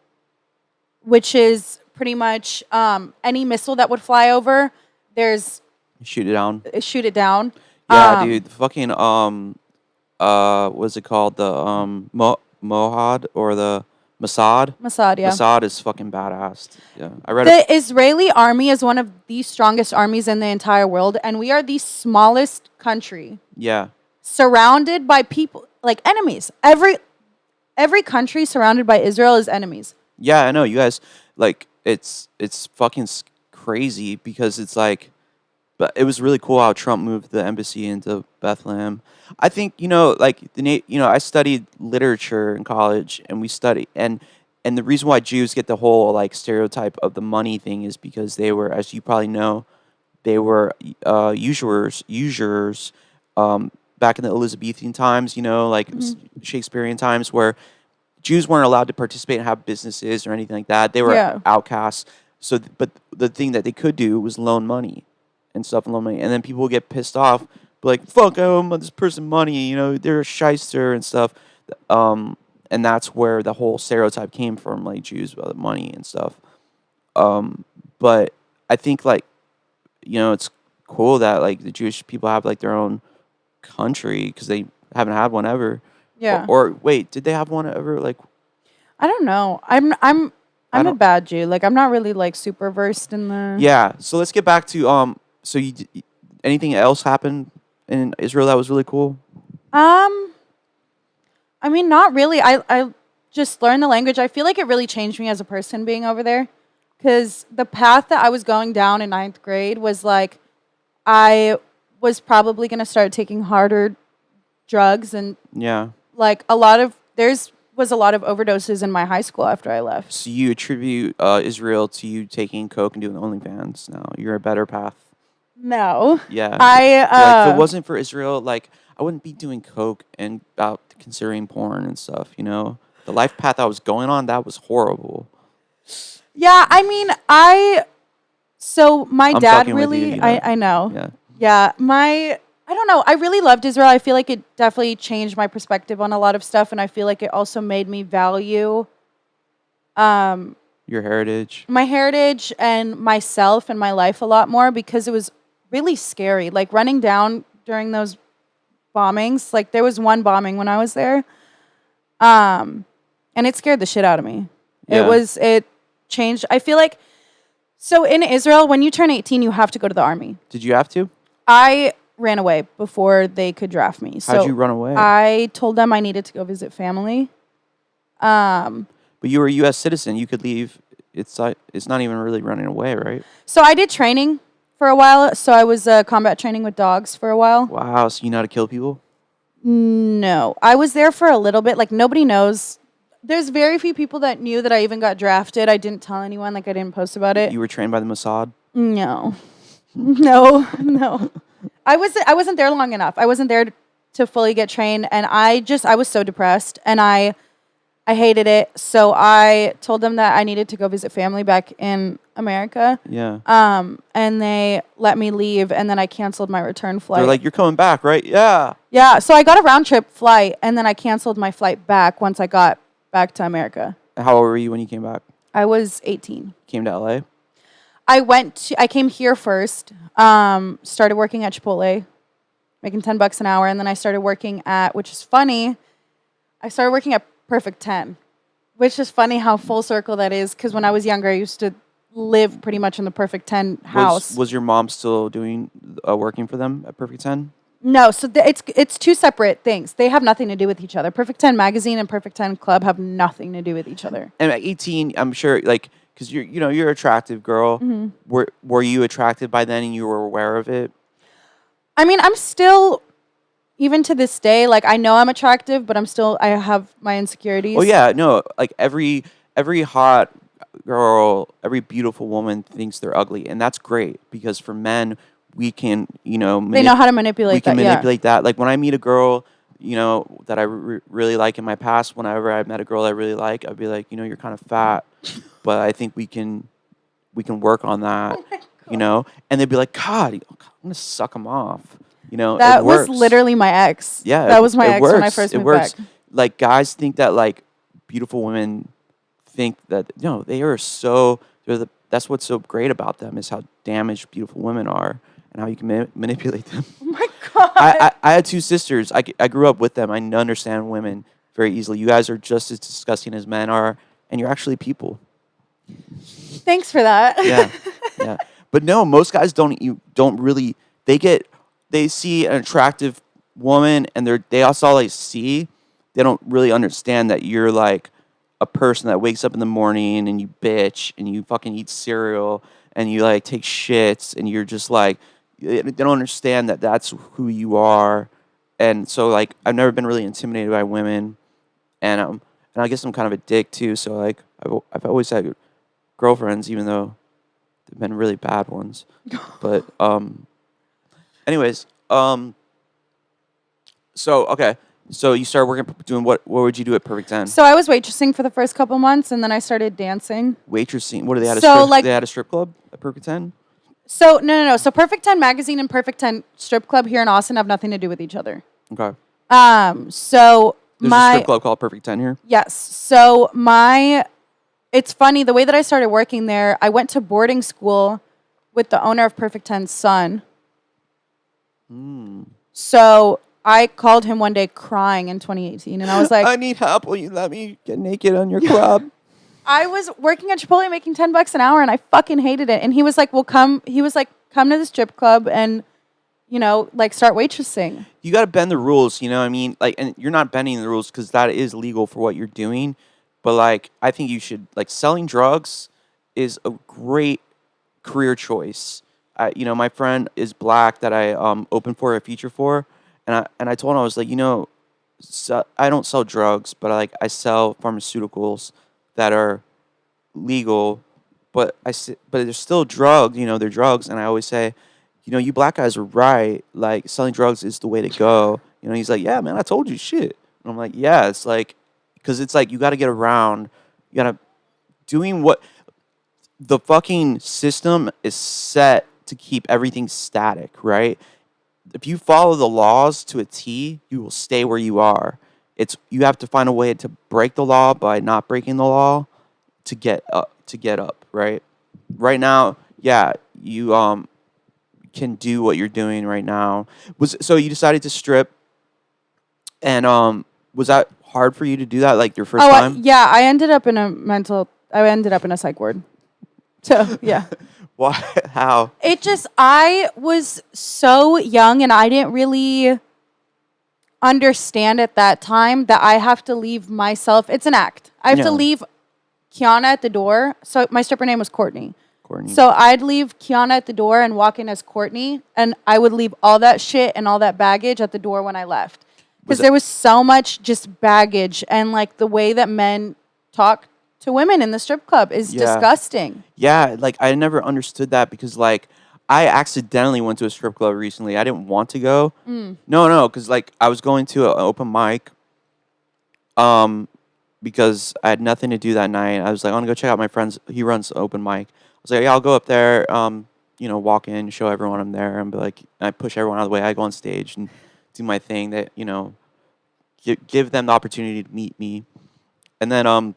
which is pretty much any missile that would fly over, Shoot it down. shoot it down. Yeah, dude. Fucking what's it called? The Mohad or the Mossad. Mossad, yeah. Mossad is fucking badass. Yeah, I read The Israeli army is one of the strongest armies in the entire world, and we are the smallest country Yeah, surrounded by people like enemies. Every country surrounded by Israel is enemies. yeah. I know you guys. Like, it's fucking crazy because it's like, but it was really cool how Trump moved the embassy into Bethlehem. I think, you know, like I studied literature in college, and we study and the reason why Jews get the whole like stereotype of the money thing is because they were, as you probably know, they were usurers back in the Elizabethan times, you know, like Shakespearean times, where Jews weren't allowed to participate and have businesses or anything like that. They were outcasts. So, but the thing that they could do was loan money and stuff, and loan money, and then people would get pissed off, be like, "Fuck, I owe this person money," you know, they're a shyster and stuff. And that's where the whole stereotype came from, like Jews about money and stuff. But I think, like, you know, it's cool that like the Jewish people have like their own country because they haven't had one ever. Yeah. Or wait, did they have one ever? Like, I don't know. I'm a bad Jew. Like, I'm not really like super versed in the. Yeah. So let's get back to So anything else happened in Israel that was really cool? I mean, not really. I just learned the language. I feel like it really changed me as a person being over there, because the path that I was going down in 9th grade was like, I was probably going to start taking harder drugs, and Yeah. like was a lot of overdoses in my high school after I left. So you attribute Israel to you taking coke and doing OnlyFans. Now you're a better path. No. Yeah. Like, if it wasn't for Israel, like, I wouldn't be doing coke and about considering porn and stuff. You know, the life path I was going on, that was horrible. Yeah, I mean, so my I'm dad fucking with really, you, you know? I know. Yeah. Yeah, I don't know. I really loved Israel. I feel like it definitely changed my perspective on a lot of stuff, and I feel like it also made me value Your heritage. my heritage and myself and my life a lot more, because it was really scary. Like running down during those bombings, like there was one bombing when I was there. and it scared the shit out of me. Yeah. It changed. I feel like, so in Israel, when you turn 18, you have to go to the army. Did you have to? I ran away before they could draft me. So How'd you run away? I told them I needed to go visit family. But you were a U.S. citizen. You could leave. It's not even really running away, right? So I did training for a while. So I was combat training with dogs for a while. Wow. So you know how to kill people? No. I was there for a little bit. Like, nobody knows. There's very few people that knew that I even got drafted. I didn't tell anyone. Like, I didn't post about it. You were trained by the Mossad? No. No. I wasn't there long enough. I wasn't there to fully get trained. And I was so depressed. And I hated it. So I told them that I needed to go visit family back in America. Yeah. And they let me leave, and then I canceled my return flight. They're like, you're coming back, right? Yeah. Yeah. So I got a round trip flight, and then I canceled my flight back once I got back to America. How old were you when you came back? I was 18. Came to LA? I came here first, started working at Chipotle, making $10 an hour, and then I started working at, which is funny, I started working at Perfect 10, which is funny how full circle that is, because when I was younger, I used to live pretty much in the Perfect 10 house. Was your mom still doing working for them at Perfect 10? No, so it's two separate things. They have nothing to do with each other. Perfect 10 magazine and Perfect 10 club have nothing to do with each other. And at 18, I'm sure, like, because you're an attractive girl. Mm-hmm. Were you attracted by then and you were aware of it? I mean, I'm still, even to this day, like, I know I'm attractive, but I have my insecurities. Oh yeah, no, like every hot girl, every beautiful woman thinks they're ugly, and that's great because for men, we can, they know how to manipulate that. We can manipulate that. Like when I meet a girl, that I really like in my past, whenever I met a girl I really like, I'd be like, you're kind of fat, but I think we can work on that, and they'd be like, God, I'm gonna suck him off. That was literally my ex. Yeah, that was my ex works. when I first moved back. Like guys think that like beautiful women think that they are that's what's so great about them is how damaged beautiful women are and how you can manipulate them. Oh my God. I had two sisters. I grew up with them. I understand women very easily. You guys are just as disgusting as men are, and you're actually people. Thanks for that. Yeah. But no, most guys don't really. They see an attractive woman, and they also like see. They don't really understand that you're like a person that wakes up in the morning and you bitch and you fucking eat cereal and you like take shits and you're just like they don't understand that that's who you are. And so like I've never been really intimidated by women, and I guess I'm kind of a dick too. So like I've always had girlfriends, even though they've been really bad ones. But anyways, so okay. So you started doing what would you do at Perfect 10? So I was waitressing for the first couple months, and then I started dancing. Waitressing? What do they had? They had a strip club at Perfect 10? So no. So Perfect 10 magazine and Perfect 10 strip club here in Austin have nothing to do with each other. Okay. So there's a strip club called Perfect 10 here? Yes. So it's funny, the way that I started working there, I went to boarding school with the owner of Perfect 10's son. So I called him one day crying in 2018, and I was like, I need help. Will you let me get naked on your club? I was working at Chipotle making $10 an hour, and I fucking hated it. And he was like, come to the strip club and, start waitressing. You got to bend the rules, you know what I mean? Like, and you're not bending the rules because that is legal for what you're doing. But, like, I think you should, like, selling drugs is a great career choice. My friend is black that I opened for a feature for. And I told him, I was like, I don't sell drugs, but I sell pharmaceuticals that are legal, but they're still drugs, they're drugs. And I always say, you black guys are right. Like selling drugs is the way to go. He's like, yeah, man, I told you shit. And I'm like, yeah, it's like, because it's like, you got to get around, you got to doing what the fucking system is set to keep everything static, right? If you follow the laws to a T, you will stay where you are. You have to find a way to break the law by not breaking the law to get up, right? Right now, yeah, you can do what you're doing right now. So you decided to strip, and was that hard for you to do that, like your first time? Yeah, I ended up in a psych ward. So, yeah. Why? How? I was so young and I didn't really understand at that time that I have to leave myself. It's an act. I have to leave Kiana at the door. So my stripper name was Courtney. So I'd leave Kiana at the door and walk in as Courtney, and I would leave all that shit and all that baggage at the door when I left. Because there was so much just baggage, and like the way that men talk to women in the strip club is disgusting. Yeah, like I never understood that because like I accidentally went to a strip club recently. I didn't want to go. No, because like I was going to an open mic because I had nothing to do that night. I was like, I want to go check out my friend's, he runs open mic. I was like, yeah, I'll go up there, walk in, show everyone I'm there, and be like, I push everyone out of the way. I go on stage and do my thing that, give them the opportunity to meet me. And then,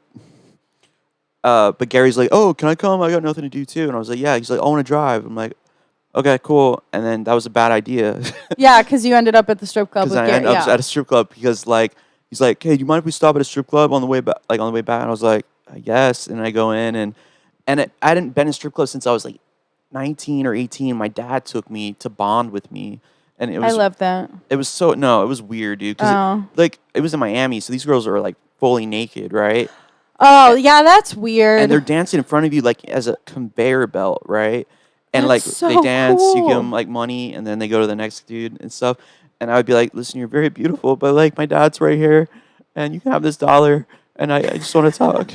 but Gary's like, oh, can I come? I got nothing to do too. And I was like, yeah. He's like, I want to drive. I'm like, okay, cool. And then that was a bad idea. Yeah, because you ended up at the strip club with Gary. Because I ended up at a strip club because like, he's like, hey, do you mind if we stop at a strip club on the way back? Like on the way back? And I was like, yes. And I go in and I hadn't been in a strip club since I was like 19 or 18. My dad took me to bond with me. And it was, I love that. It was it was weird, dude. Because it was in Miami. So these girls are like fully naked, right? Oh, yeah, that's weird. And they're dancing in front of you like as a conveyor belt, right? And that's like so they dance, cool. you give them like money, and then they go to the next dude and stuff. And I would be like, listen, you're very beautiful, but like my dad's right here, and you can have this $1, and I just want to talk.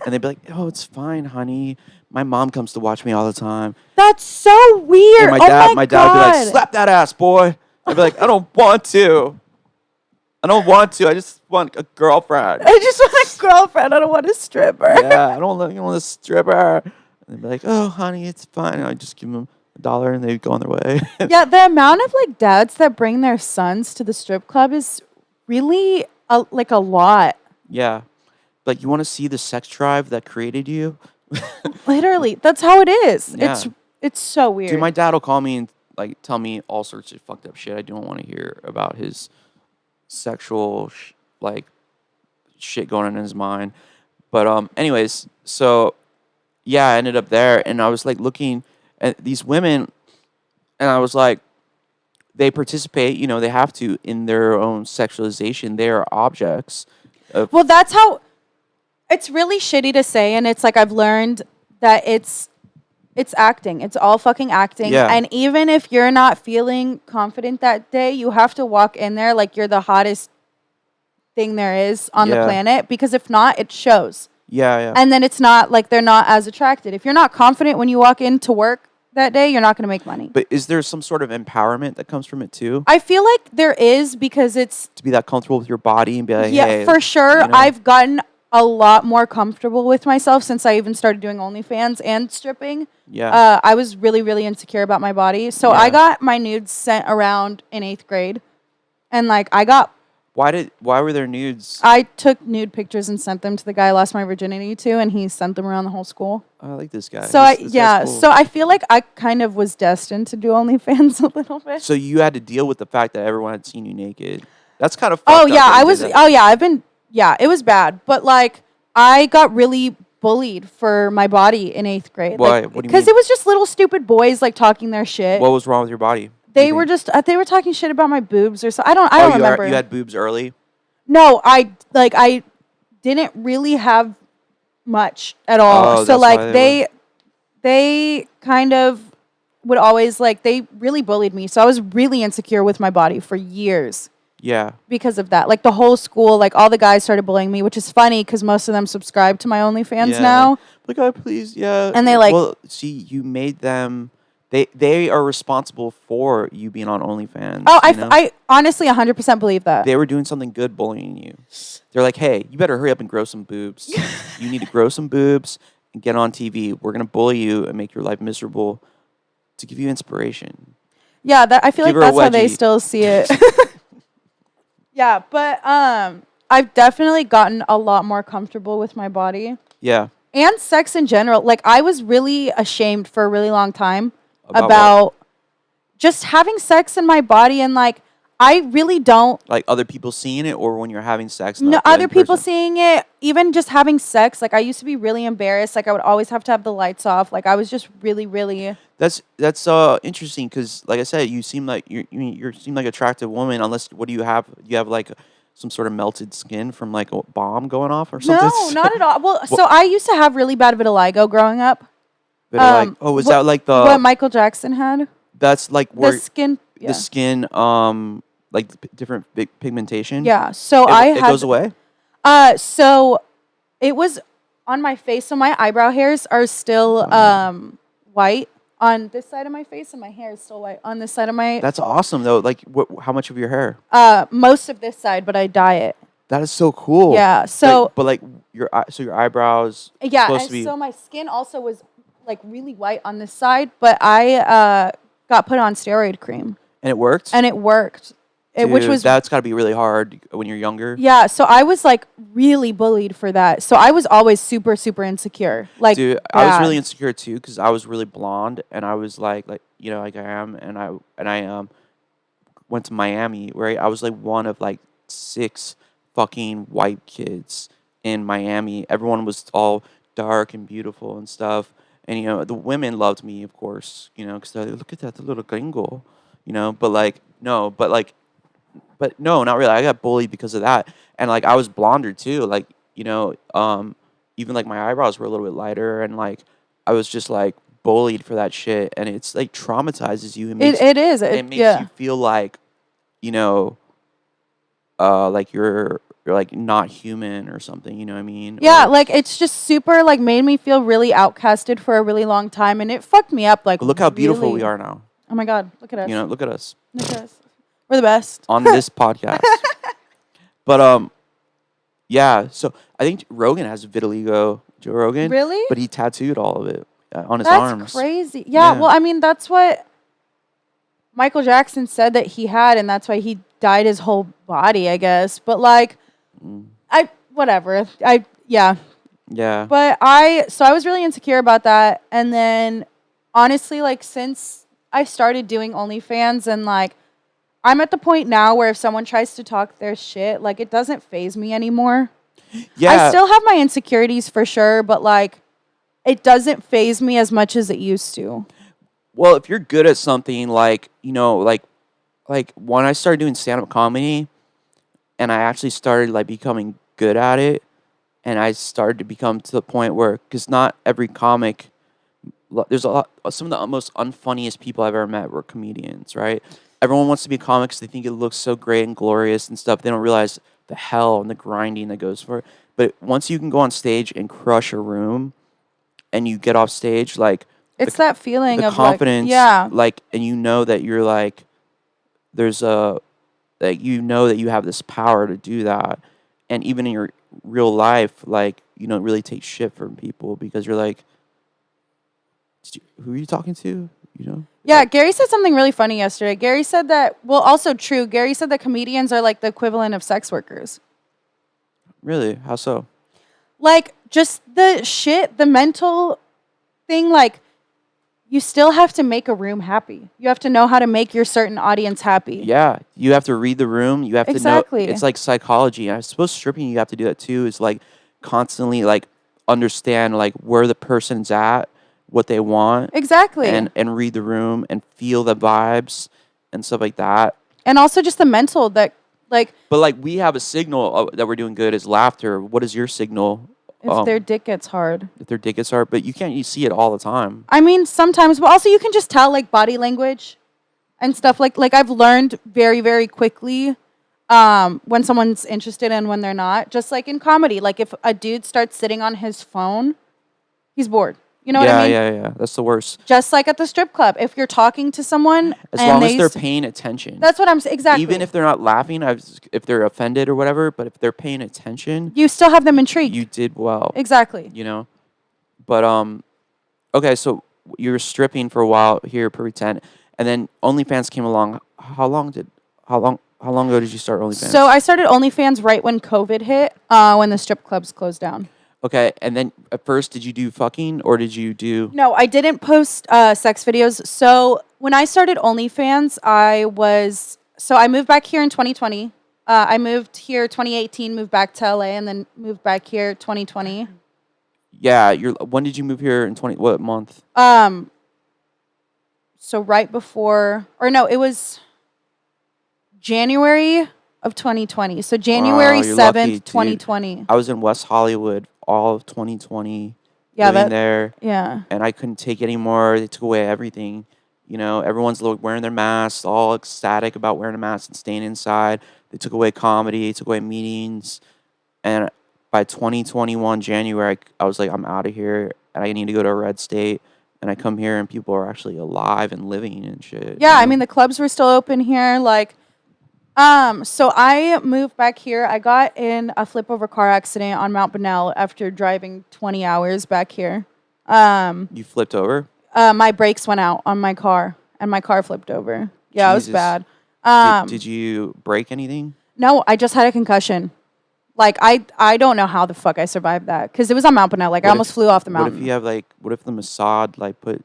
And they'd be like, oh, it's fine, honey. My mom comes to watch me all the time. That's so weird. And my dad would be like, slap that ass, boy. I'd be like, I don't want to. I just want a girlfriend. I just want a girlfriend. I don't want a stripper. Yeah, I don't want a stripper. And they'd be like, oh, honey, it's fine. And I'd just give them $1 and they'd go on their way. Yeah, the amount of like dads that bring their sons to the strip club is really a lot. Yeah. Like, you want to see the sex drive that created you? Literally. That's how it is. Yeah. It's so weird. Dude, my dad will call me and like tell me all sorts of fucked up shit. I don't want to hear about his sexual shit going on in his mind. But anyways, so yeah, I ended up there and I was like looking at these women and I was like, they participate, they have to in their own sexualization. They are objects. Well, that's how it's really shitty to say, and it's like I've learned that it's acting. It's all fucking acting. Yeah. And even if you're not feeling confident that day, you have to walk in there like you're the hottest thing there is on the planet, because if not, it shows. Yeah. And then it's not like they're not as attracted. If you're not confident when you walk into work that day, you're not going to make money. But is there some sort of empowerment that comes from it too? I feel like there is, because it's to be that comfortable with your body and be like, yeah, hey, for sure. I've gotten a lot more comfortable with myself since I even started doing OnlyFans and stripping. Yeah. I was really, really insecure about my body. So I got my nudes sent around in 8th grade. And like why were there nudes? I took nude pictures and sent them to the guy I lost my virginity to, and he sent them around the whole school. I like this guy. So so I feel like I kind of was destined to do OnlyFans a little bit. So you had to deal with the fact that everyone had seen you naked. That's kind of fucked up. It was bad. But like I got really bullied for my body in 8th grade. Why? Like, what do you mean? because it was just little stupid boys like talking their shit. What was wrong with your body? They were just they were talking shit about my boobs or so. I don't remember. You had boobs early? No, I didn't really have much at all. Oh, so like they kind of would always they really bullied me. So I was really insecure with my body for years. Yeah. Because of that. Like the whole school, all the guys started bullying me, which is funny because most of them subscribe to my OnlyFans now. Like, oh, please, yeah. And they well, see, you made them. They are responsible for you being on OnlyFans. Oh, I honestly 100% believe that. They were doing something good bullying you. They're like, hey, you better hurry up and grow some boobs. You need to grow some boobs and get on TV. We're going to bully you and make your life miserable to give you inspiration. Yeah, I feel like that's how they still see it. Yeah, but I've definitely gotten a lot more comfortable with my body. Yeah. And sex in general. Like, I was really ashamed for a really long time about just having sex in my body, and I really don't. Like other people seeing it, or when you're having sex? No, not the other other people person? seeing it, even just having sex. Like I used to be really embarrassed. Like I would always have to have the lights off. Like I was just really, really. That's interesting because, like I said, you seem like you seem like attractive woman. Unless, what do you have? You have like some sort of melted skin from like a bomb going off or something? No, not at all. Well, so I used to have really bad vitiligo growing up. But like, oh, is that like what Michael Jackson had? that's like The where skin. the Yeah. skin like different pigmentation? Yeah. So It goes away? So it was on my face. So my eyebrow hairs are still white on this side of my face, and my hair is still white on this side of my. That's awesome though. Like, how much of your hair? Most of this side, but I dye it. That is so cool. Yeah. So but like your eyebrows. yeah, supposed and to be, so my skin also was like really white on this side, but I got put on steroid cream, and it worked. and it worked. Which Dude, was that's got to be really hard when you're younger. yeah. So I was like really bullied for that. So I was always super super insecure. Like Dude, I was bad. really insecure too because I was really blonde and I was like you know, like I am, and I went to Miami where I was like one of like 6 fucking white kids in Miami. Everyone was all dark and beautiful and stuff, and you know the women loved me, of course, you know, because they're like, look at that, the little gringo, you know. But no, not really. I got bullied because of that, and like I was blonder too. Like, you know, even like my eyebrows were a little bit lighter, and like I was just like bullied for that shit, and it's like traumatizes you. It is. It makes Yeah. you feel like, you know, like you're like not human or something. You know what I mean? Yeah, Or- like it's just super like made me feel really outcasted for a really long time, and it fucked me up. Like but look how beautiful we really. are now. Oh my god, look at us. You know, look at us Look at us. We're the best. on this podcast. But yeah. So I think Rogan has vitiligo. Joe Rogan. Really? But he tattooed all of it on his That's arms. crazy. Yeah, Yeah. well, I mean, that's what Michael Jackson said that he had, and that's why he dyed his whole body, I guess. But like, whatever. Yeah. Yeah. But so I was really insecure about that. And then honestly, like, since I started doing OnlyFans, and like, I'm at the point now where if someone tries to talk their shit, like, it doesn't faze me anymore. Yeah. I still have my insecurities for sure, but like, it doesn't faze me as much as it used to. Well, if you're good at something, like, you know, like when I started doing stand-up comedy and I actually started like becoming good at it, and I started to become to the point where, because not every comic, there's a lot, some of the most unfunniest people I've ever met were comedians, right? Everyone wants to be comics. They think it looks so great and glorious and stuff. They don't realize the hell and the grinding that goes for it. But once you can go on stage and crush a room and you get off stage, like, It's that feeling the of confidence, like, yeah. like, and you know that you're like, there's a, like, you know that you have this power to do that, and even in your real life, like, you don't really take shit from people because you're like, who are you talking to? You know? Yeah, Gary said something really funny yesterday. Gary said that, well, also true. Gary said that comedians are like the equivalent of sex workers. Really? How so? Like, just the shit, the mental thing, like, you still have to make a room happy. You have to know how to make your certain audience happy. Yeah, you have to read the room. You have Exactly. to know. It's like psychology. I suppose stripping, you have to do that too. Is like constantly like understand like where the person's at, what they want, Exactly. and read the room and feel the vibes and stuff like that. And also just the mental that, like, But like we have a signal that we're doing good is laughter. What is your signal? if their dick gets hard. If their dick gets hard, but you see it all the time. I mean, sometimes, but also you can just tell like body language and stuff. Like I've learned very, very quickly when someone's interested and when they're not. Just like in comedy, like if a dude starts sitting on his phone, he's bored. You know what I mean? Yeah. That's the worst. Just like at the strip club, if you're talking to someone, As and long as they're paying attention. that's what I'm saying. Exactly. Even if they're not laughing, if they're offended or whatever, but if they're paying attention, you still have them intrigued. you did well. Exactly. You know? But okay, so you were stripping for a while here, pretend, and then OnlyFans came along. How long ago did you start OnlyFans? So I started OnlyFans right when COVID hit, when the strip clubs closed down. Okay, and then at first, did you do fucking or did you do? No, I didn't post sex videos. So when I started OnlyFans, I was So I moved back here in 2020. I moved here 2018, moved back to LA, and then moved back here 2020. Yeah, when did you move here in what month? So right before, or no, it was January of 2020. So January Wow, you're lucky, 7th, dude. 2020. I was in West Hollywood all of 2020, Yeah, living there, yeah. and I couldn't take it anymore. They took away everything. You know, everyone's wearing their masks, all ecstatic about wearing a mask and staying inside. They took away comedy, took away meetings, and by 2021 January, I was like, I'm out of here, and I need to go to a red state. And I come here, and people are actually alive and living and shit. Yeah, you I know? mean the clubs were still open here. Like, so I moved back here. I got in a flip over car accident on Mount Bonnell after driving 20 hours back here. You flipped over. My brakes went out on my car, and my car flipped over. Yeah, it was Jesus. bad. Did you break anything? No, I just had a concussion. Like, I don't know how the fuck I survived that because it was on Mount Bonnell. Like, I almost flew off the mountain. What if you have what if the Mossad put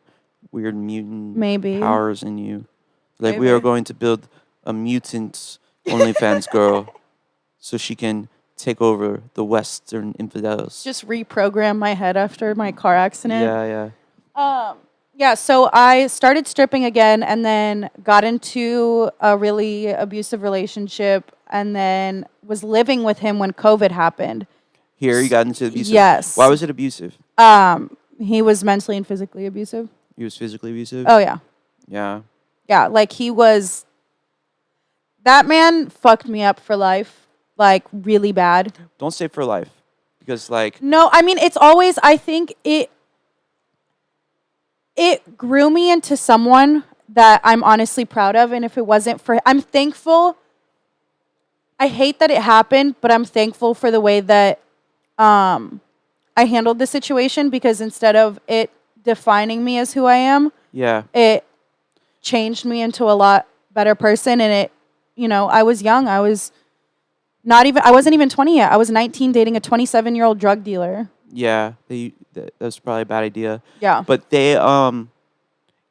weird mutant Maybe. powers in you? Like, we Maybe. are going to build a mutant OnlyFans girl so she can take over the Western infidels. Just reprogram my head after my car accident. Yeah. Yeah, so I started stripping again and then got into a really abusive relationship and then was living with him when COVID happened. Here you got into abusive. Yes. Why was it abusive? He was mentally and physically abusive. He was physically abusive? Oh, yeah. Yeah. Yeah, like that man fucked me up for life, like really bad. Don't say for life because No, I mean, it's always, I think it grew me into someone that I'm honestly proud of. And if it wasn't for, I'm thankful. I hate that it happened, but I'm thankful for the way that I handled the situation because instead of it defining me as who I am, yeah. it changed me into a lot better person. And I was young. I wasn't even 20 yet. I was 19 dating a 27-year-old drug dealer. Yeah, that's probably a bad idea. Yeah. But they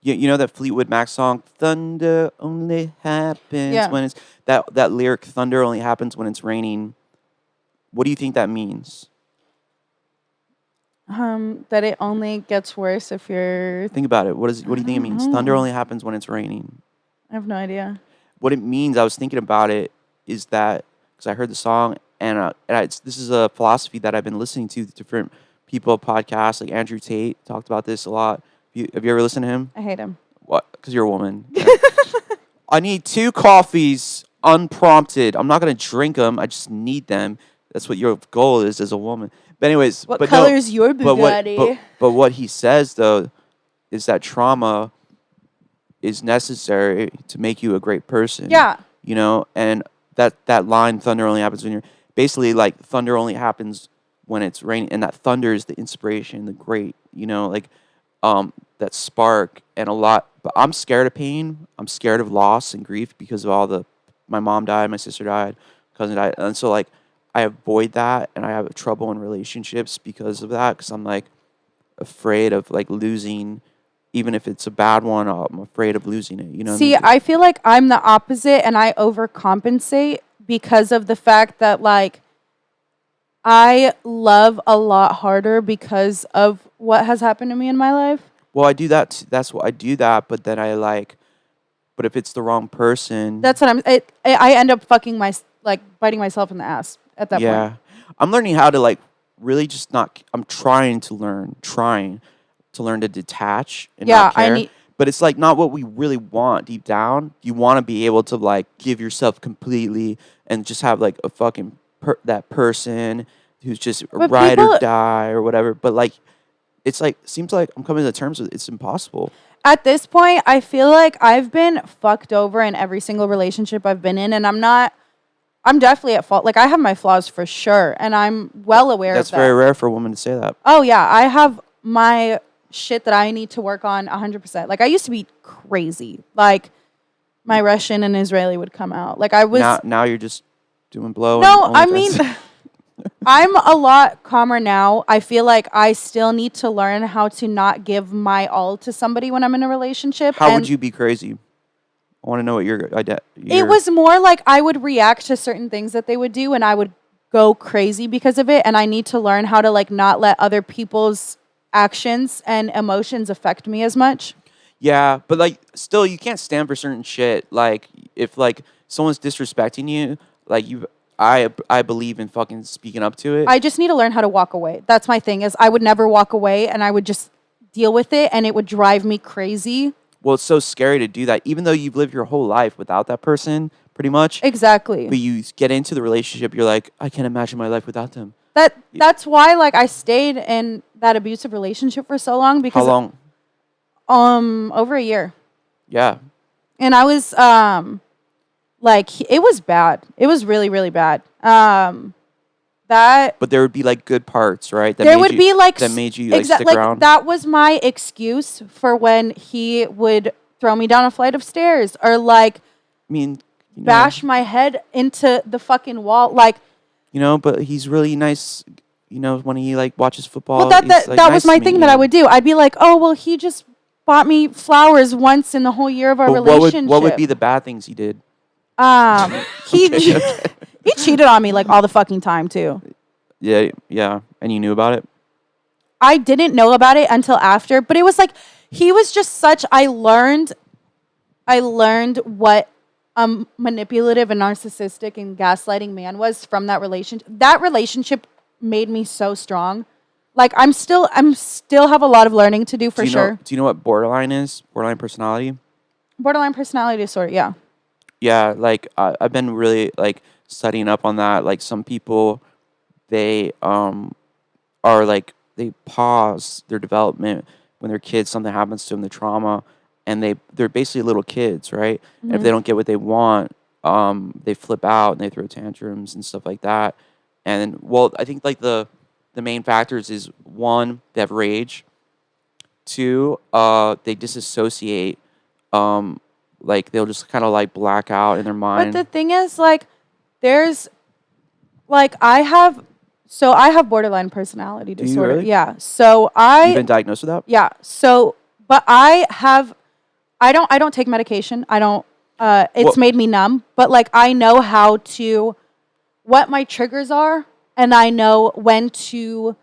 you know that Fleetwood Mac song Thunder only happens when it's that lyric thunder only happens when it's raining. What do you think that means? That it only gets worse if you're... Think about it. What do you think it means? Thunder only happens when it's raining. I have no idea. What it means, I was thinking about it, is that because I heard the song and this is a philosophy that I've been listening to different people, podcasts like Andrew Tate talked about this a lot. Have you ever listened to him? I hate him. What? Because you're a woman. Yeah. I need 2 coffees unprompted. I'm not gonna drink them. I just need them. That's what your goal is as a woman. But anyways, what color is your Bugatti? But what he says though is that trauma is necessary to make you a great person. Yeah. You know, and that line, thunder only happens when you're basically like thunder only happens when it's raining, and that thunder is the inspiration, the great, that spark and a lot. But I'm scared of pain. I'm scared of loss and grief because of my mom died, my sister died, cousin died, and so I avoid that, and I have trouble in relationships because of that, because I'm afraid of losing, even if it's a bad one. I'm afraid of losing it. You know. See, I feel like I'm the opposite, and I overcompensate because of the fact that I love a lot harder because of what has happened to me in my life. Well, I do that. That's what I do that, but then but if it's the wrong person, that's what I end up biting myself in the ass at that point. Yeah, I'm learning how to really just not. I'm trying to learn to detach and not care. But it's not what we really want deep down. You want to be able to give yourself completely and just have a fucking that person who's just a ride or die or whatever. But it's seems like I'm coming to terms with it's impossible. At this point, I feel like I've been fucked over in every single relationship I've been in, and I'm definitely at fault. I have my flaws for sure, and I'm well aware of that. That's very rare for a woman to say that. Oh, yeah. I have my shit that I need to work on 100%. I used to be crazy. My Russian and Israeli would come out. I was... Now you're just doing blow. No, I mean... I'm a lot calmer now. I feel like I still need to learn how to not give my all to somebody when I'm in a relationship. How would you be crazy? I want to know what It was more like I would react to certain things that they would do, and I would go crazy because of it. And I need to learn how to like not let other people's actions and emotions affect me as much. Yeah, but like still you can't stand for certain shit. Like if like someone's disrespecting you, like I believe in fucking speaking up to it. I just need to learn how to walk away. That's my thing is I would never walk away and I would just deal with it and it would drive me crazy. Well, it's so scary to do that, even though you've lived your whole life without that person, pretty much. Exactly. But you get into the relationship, you're like, I can't imagine my life without them. That's why like I stayed in that abusive relationship for so long because How long? Over a year. Yeah. And I was like it was bad. It was really, really bad. But there would be like good parts, right? That made you like stick around. That was my excuse for when he would throw me down a flight of stairs or like I mean, bash my head into the fucking wall. Like, but he's really nice. When he like watches football. Well, that was my thing that I would do. I'd be like, oh well, he just bought me flowers once in the whole year of our relationship. What would be the bad things he did? He he cheated on me like all the fucking time too. Yeah, and you knew about it? I didn't know about it until after, but it was like he was just such. I learned what manipulative and narcissistic and gaslighting man was from that relationship. That relationship made me so strong. Like I'm still have a lot of learning to do for sure. Do you know what borderline is? Borderline personality? Borderline personality disorder, yeah. Yeah, like I've been really like studying up on that. Like some people, they are like they pause their development when they're kids. Something happens to them, the trauma, and they're basically little kids, right? Mm-hmm. And if they don't get what they want, they flip out and they throw tantrums and stuff like that. And well, I think like the main factors is one, they have rage. Two, they disassociate. Like they'll just kind of like black out in their mind. But the thing is, like, there's, like, I have borderline personality disorder. Really? Yeah. So You've been diagnosed with that? Yeah. So, but I don't take medication. I don't. It's made me numb. But like, I know what my triggers are, and I know when to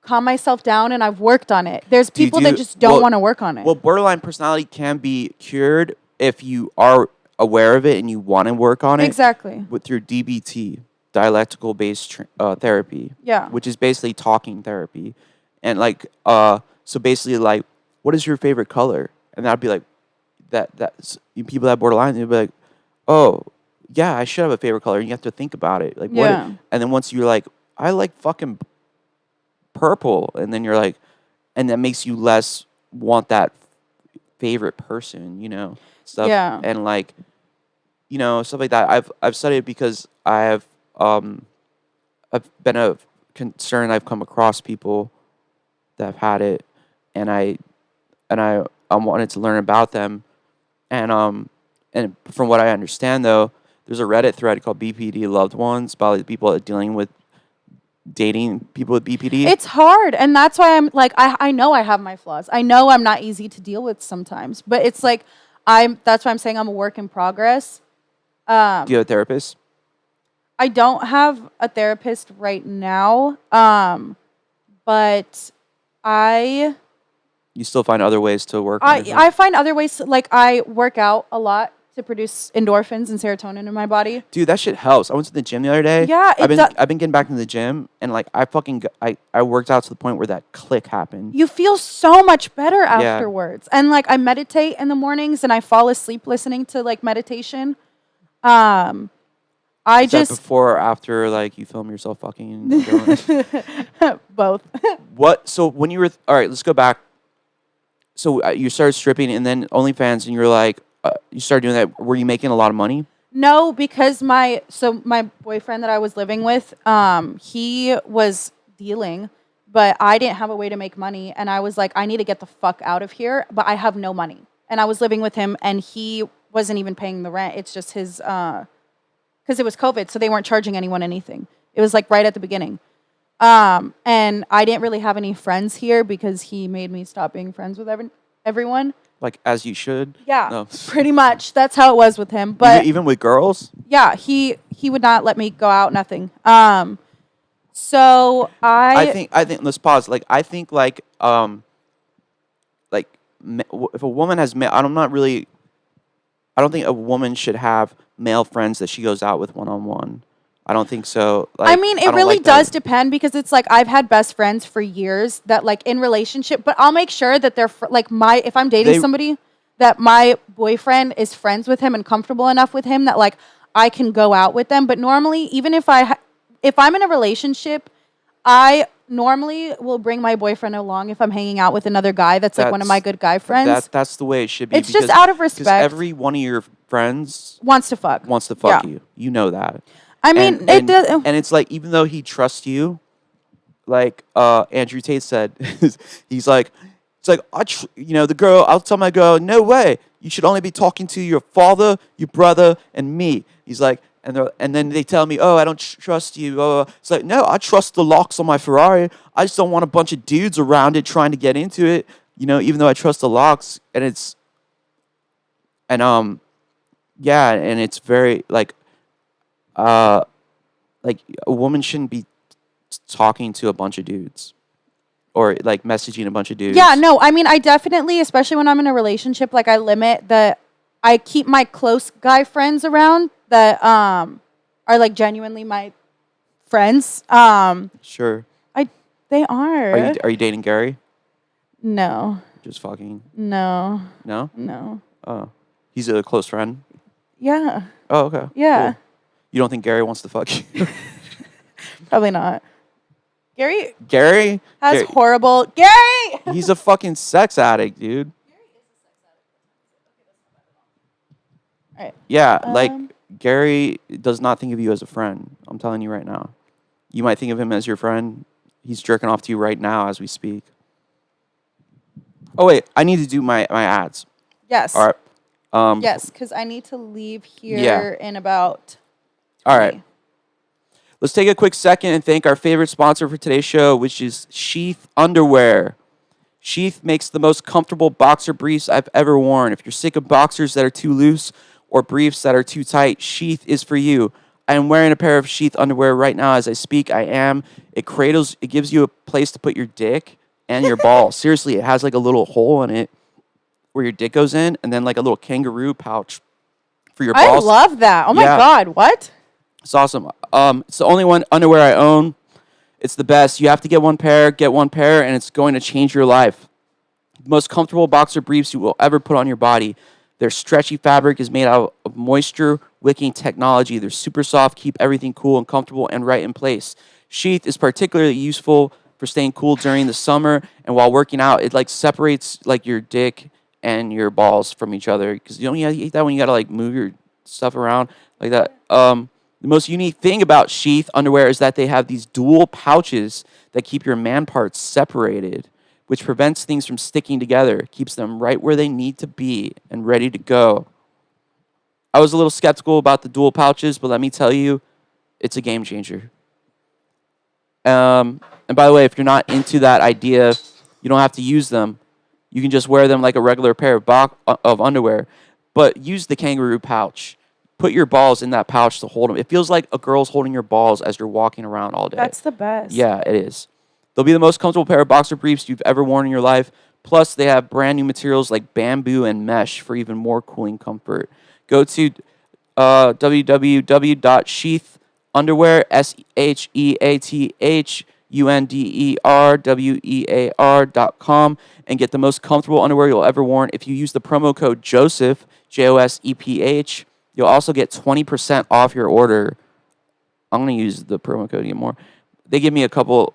calm myself down, and I've worked on it. There's people that just don't want to work on it. Well, borderline personality can be cured if you are aware of it and you want to work on it. Exactly. Through DBT, dialectical based therapy. Yeah. Which is basically talking therapy. And like so basically like, what is your favorite color? And that'd be like that's people that have borderline, they'd be like, oh yeah, I should have a favorite color. And you have to think about it. Like what and then once you're like, I like fucking purple, and then you're like, and that makes you less want that favorite person, stuff. Yeah. And like, stuff like that. I've studied it because I've been a concern. I've come across people that have had it, and I wanted to learn about them, and from what I understand though, there's a Reddit thread called BPD Loved Ones about the people that are dealing with dating people with BPD. It's hard, and that's why I'm like, I know I have my flaws. I know I'm not easy to deal with sometimes, but it's like that's why I'm saying I'm a work in progress. Do you have a therapist? I don't have a therapist right now, but you still find other ways to work on it? I find other ways like I work out a lot to produce endorphins and serotonin in my body. Dude, that shit helps. I went to the gym the other day. Yeah, I've been getting back into the gym, and like I worked out to the point where that click happened. You feel so much better afterwards. And like I meditate in the mornings and I fall asleep listening to like meditation. Is that before or after like you film yourself fucking? Both. What? So when you were all right, let's go back. So you started stripping and then OnlyFans, and you're like, you started doing that. Were you making a lot of money? No, because my boyfriend that I was living with, he was dealing, but I didn't have a way to make money, and I was like, I need to get the fuck out of here, but I have no money. And I was living with him, and he wasn't even paying the rent. It's just his, because it was COVID, so they weren't charging anyone anything. It was like right at the beginning. And I didn't really have any friends here because he made me stop being friends with everyone. Like as you should. Yeah, No. pretty much. That's how it was with him. But even with girls. yeah, he would not let me go out. Nothing. So I think let's pause. Like I think if a woman has male, I'm not really. I don't think a woman should have male friends that she goes out with one-on-one. I don't think so. Like, I mean, it really does depend because it's like I've had best friends for years that like in relationship, but I'll make sure that they're like if I'm dating somebody, that my boyfriend is friends with him and comfortable enough with him that like I can go out with them. But normally, even if I'm in a relationship, I normally will bring my boyfriend along if I'm hanging out with another guy that's like one of my good guy friends. That's the way it should be. It's just out of respect. Because every one of your friends wants to fuck you. You know that. I mean, it does. And it's like, even though he trusts you, like Andrew Tate said, he's like, the girl, I'll tell my girl, no way. You should only be talking to your father, your brother, and me. He's like, and then they tell me, oh, I don't trust you. It's like, no, I trust the locks on my Ferrari. I just don't want a bunch of dudes around it trying to get into it. Even though I trust the locks, and it's very like a woman shouldn't be talking to a bunch of dudes or like messaging a bunch of dudes. Yeah, no, I mean, I definitely, especially when I'm in a relationship, like I keep my close guy friends around that are like genuinely my friends. Sure. They are. Are you dating Gary? No. Just fucking. No. No? No. Oh. He's a close friend? Yeah. Oh, okay. Yeah. Cool. You don't think Gary wants to fuck you? Probably not. Gary has horrible. Gary! He's a fucking sex addict, dude. All right. Yeah, like Gary does not think of you as a friend. I'm telling you right now. You might think of him as your friend. He's jerking off to you right now as we speak. Oh wait, I need to do my ads. Yes. All right. Yes, because I need to leave here in about. All right. Let's take a quick second and thank our favorite sponsor for today's show, which is Sheath Underwear. Sheath makes the most comfortable boxer briefs I've ever worn. If you're sick of boxers that are too loose or briefs that are too tight, Sheath is for you. I am wearing a pair of Sheath underwear right now as I speak. I am. It gives you a place to put your dick and your ball. Seriously, it has like a little hole in it where your dick goes in, and then like a little kangaroo pouch for your balls. I love that. Oh my God, what? It's awesome. It's the only one underwear I own. It's the best. You have to get one pair, and it's going to change your life. The most comfortable boxer briefs you will ever put on your body. Their stretchy fabric is made out of moisture wicking technology. They're super soft, keep everything cool and comfortable and right in place. Sheath is particularly useful for staying cool during the summer and while working out. It like separates like your dick and your balls from each other, because you hate that when you gotta like move your stuff around like that. The most unique thing about Sheath underwear is that they have these dual pouches that keep your man parts separated, which prevents things from sticking together, keeps them right where they need to be and ready to go. I was a little skeptical about the dual pouches, but let me tell you, it's a game changer. And by the way, if you're not into that idea, you don't have to use them. You can just wear them like a regular pair of underwear, but use the kangaroo pouch. Put your balls in that pouch to hold them. It feels like a girl's holding your balls as you're walking around all day. That's the best. Yeah, it is. They'll be the most comfortable pair of boxer briefs you've ever worn in your life. Plus, they have brand new materials like bamboo and mesh for even more cooling comfort. Go to www.sheathunderwear, SheathUnderwear.com and get the most comfortable underwear you'll ever worn. If you use the promo code JOSEPH, JOSEPH, you'll also get 20% off your order. I'm going to use the promo code to get more. They give me a couple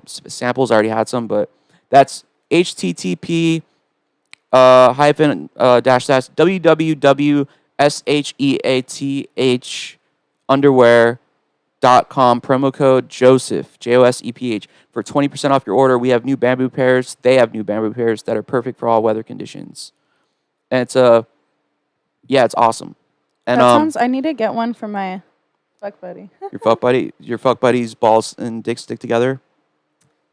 samples. I already had some, but that's http www.sheathunderwear.com, promo code JOSEPH, JOSEPH, for 20% off your order. We have new bamboo pairs. They have new bamboo pairs that are perfect for all weather conditions. And it's awesome. And I need to get one for my fuck buddy. Your fuck buddy's balls and dick stick together?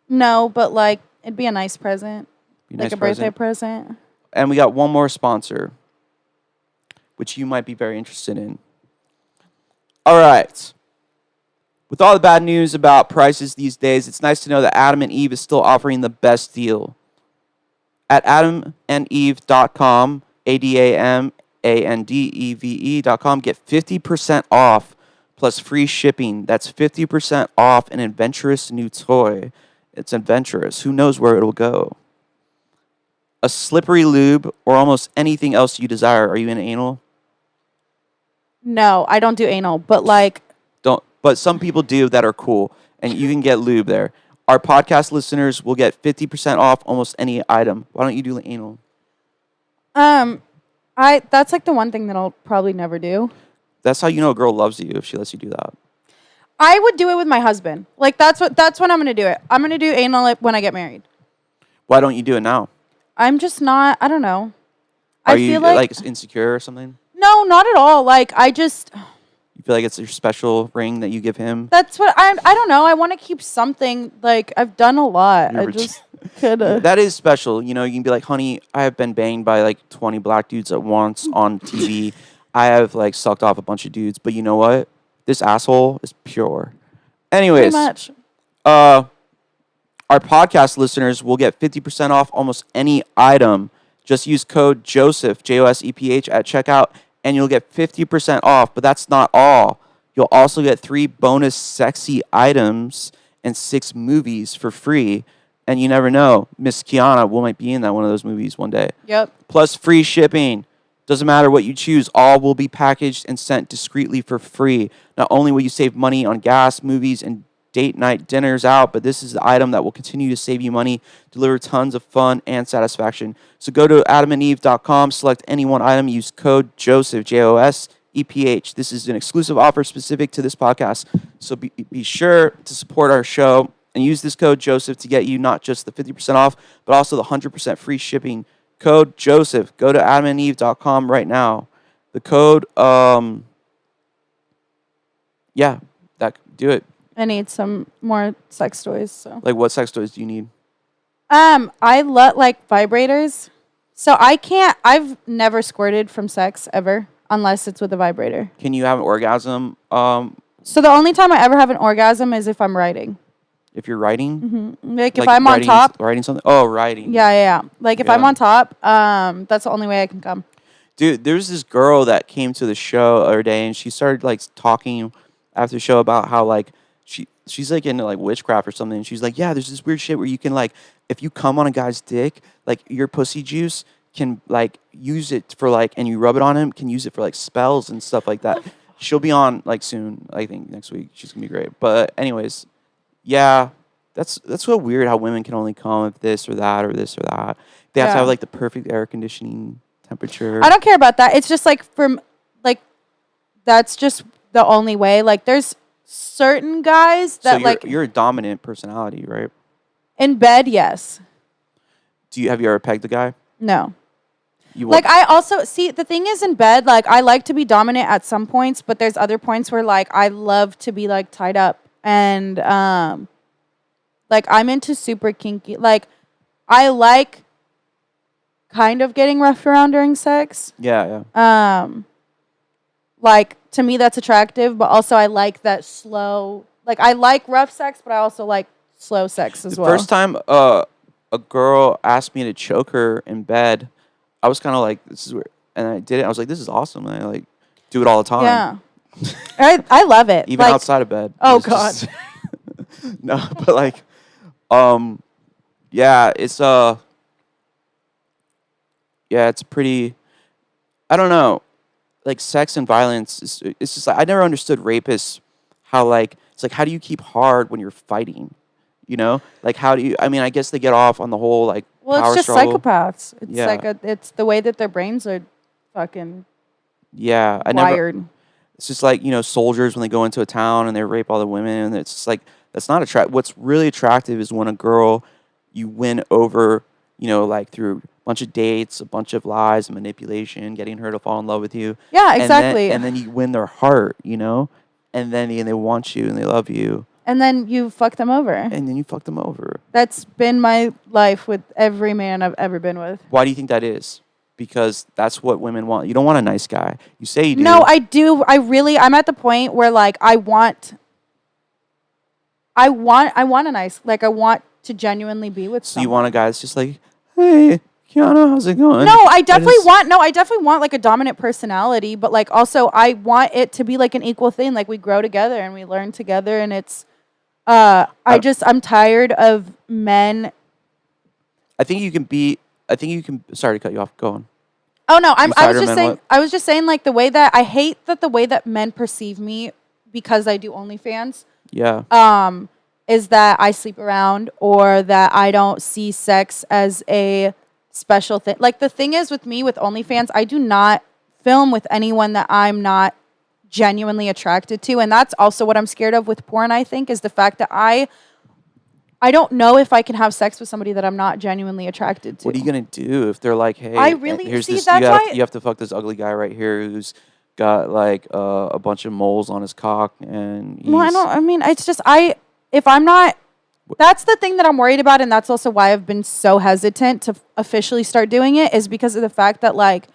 No, but like it'd be a nice present. Like a birthday present. And we got one more sponsor, which you might be very interested in. All right. With all the bad news about prices these days, it's nice to know that Adam and Eve is still offering the best deal. At adamandeve.com, ADAMANDEVE.com, get 50% off plus free shipping. That's 50% off an adventurous new toy. It's adventurous. Who knows where it'll go? A slippery lube or almost anything else you desire. Are you in anal? No, I don't do anal, but like, Don't. But some people do that are cool, and you can get lube there. Our podcast listeners will get 50% off almost any item. Why don't you do anal? that's like the one thing that I'll probably never do. That's how you know a girl loves you, if she lets you do that. I would do it with my husband. Like that's when I'm gonna do it. I'm gonna do anal when I get married. Why don't you do it now? I'm just not. I don't know. Are I you feel like insecure or something? no, not at all. Like I just. You feel like it's your special ring that you give him? That's what I don't know. I want to keep something. Like I've done a lot. I just could. That is special. You know, you can be like, honey, I have been banged by like 20 black dudes at once on TV. I have like sucked off a bunch of dudes, but you know what? This asshole is pure. Anyways, Pretty much. Our podcast listeners will get 50% off almost any item. Just use code JOSEPH, JOSEPH at checkout, and you'll get 50% off. But that's not all. You'll also get 3 bonus sexy items and 6 movies for free. And you never know, Miss Kiana might be in one of those movies one day. Yep. Plus free shipping. Doesn't matter what you choose. All will be packaged and sent discreetly for free. Not only will you save money on gas, movies, and date night dinners out, but this is the item that will continue to save you money, deliver tons of fun and satisfaction. So go to adamandeve.com, select any one item, use code JOSEPH, JOSEPH. This is an exclusive offer specific to this podcast. So be sure to support our show and use this code JOSEPH to get you not just the 50% off, but also the 100% free shipping. Code JOSEPH. Go to adamandeve.com right now. The code, do it. I need some more sex toys. So. Like, what sex toys do you need? I love like vibrators. So I've never squirted from sex ever unless it's with a vibrator. Can you have an orgasm? So the only time I ever have an orgasm is if I'm writing. If you're writing? Mm-hmm. Like if I'm on top. Writing something? Oh, writing. Yeah. Like if I'm on top, that's the only way I can come. Dude, there's this girl that came to the show the other day, and she started like talking after the show about how like she's like into like witchcraft or something. And she's like, yeah, there's this weird shit where you can like, if you come on a guy's dick, like your pussy juice can like use it for like, and you rub it on him, can use it for like spells and stuff like that. She'll be on like soon, I think next week. She's gonna be great. But anyways, yeah, that's so weird how women can only come if this or that or this or that. They have to have like the perfect air conditioning temperature. I don't care about that. It's just like that's just the only way. Like there's certain guys that so you're a dominant personality, right? In bed, yes. Have you ever pegged a guy? No. You like I also see the thing is in bed, like I like to be dominant at some points, but there's other points where like I love to be like tied up and like I'm into super kinky. Like I like kind of getting roughed around during sex. Yeah. Like to me that's attractive, but also I like that slow. Like I like rough sex, but I also like slow sex as well. The first time a girl asked me to choke her in bed, I was kind of like, this is weird. And I did it. I was like, this is awesome. And I like do it all the time. Yeah. I love it. Even outside of bed. Oh God. No, but like, yeah, it's pretty, I don't know, like sex and violence, it's just like, I never understood rapists, how like, it's like, how do you keep hard when you're fighting? You know, like how do you? I mean, I guess they get off on the whole like. Well, power it's just struggle. psychopaths. It's it's the way that their brains are, fucking. Yeah, wired. It's just like soldiers when they go into a town and they rape all the women, and it's just like that's not attractive. What's really attractive is when a girl you win over, like through a bunch of dates, a bunch of lies and manipulation, getting her to fall in love with you. Yeah, exactly. And then you win their heart, and then they want you and they love you. And then you fuck them over. And then you fuck them over. That's been my life with every man I've ever been with. Why do you think that is? because that's what women want. You don't want a nice guy. You say you do. No, I do. I'm at the point where like I want a nice, like I want to genuinely be with So someone. you want a guy that's just like, hey, Kiana, how's it going? I definitely want like a dominant personality, but like also I want it to be like an equal thing. Like we grow together and we learn together, and it's I'm tired of men. I think you can. Sorry to cut you off. Go on. Oh no, You tired of men what? I was just saying like the way that men perceive me because I do OnlyFans. Yeah. Is that I sleep around or that I don't see sex as a special thing. Like the thing is with me with OnlyFans, I do not film with anyone that I'm not genuinely attracted to, and that's also what I'm scared of with porn. I think is the fact that I don't know if I can have sex with somebody that I'm not genuinely attracted to. What are you gonna do if they're like, hey, I really here's see this. that's why You have to fuck this ugly guy right here who's got like a bunch of moles on his cock and he's, Well, I mean, it's just if I'm not. That's the thing that I'm worried about, and that's also why I've been so hesitant to officially start doing it, is because of the fact that like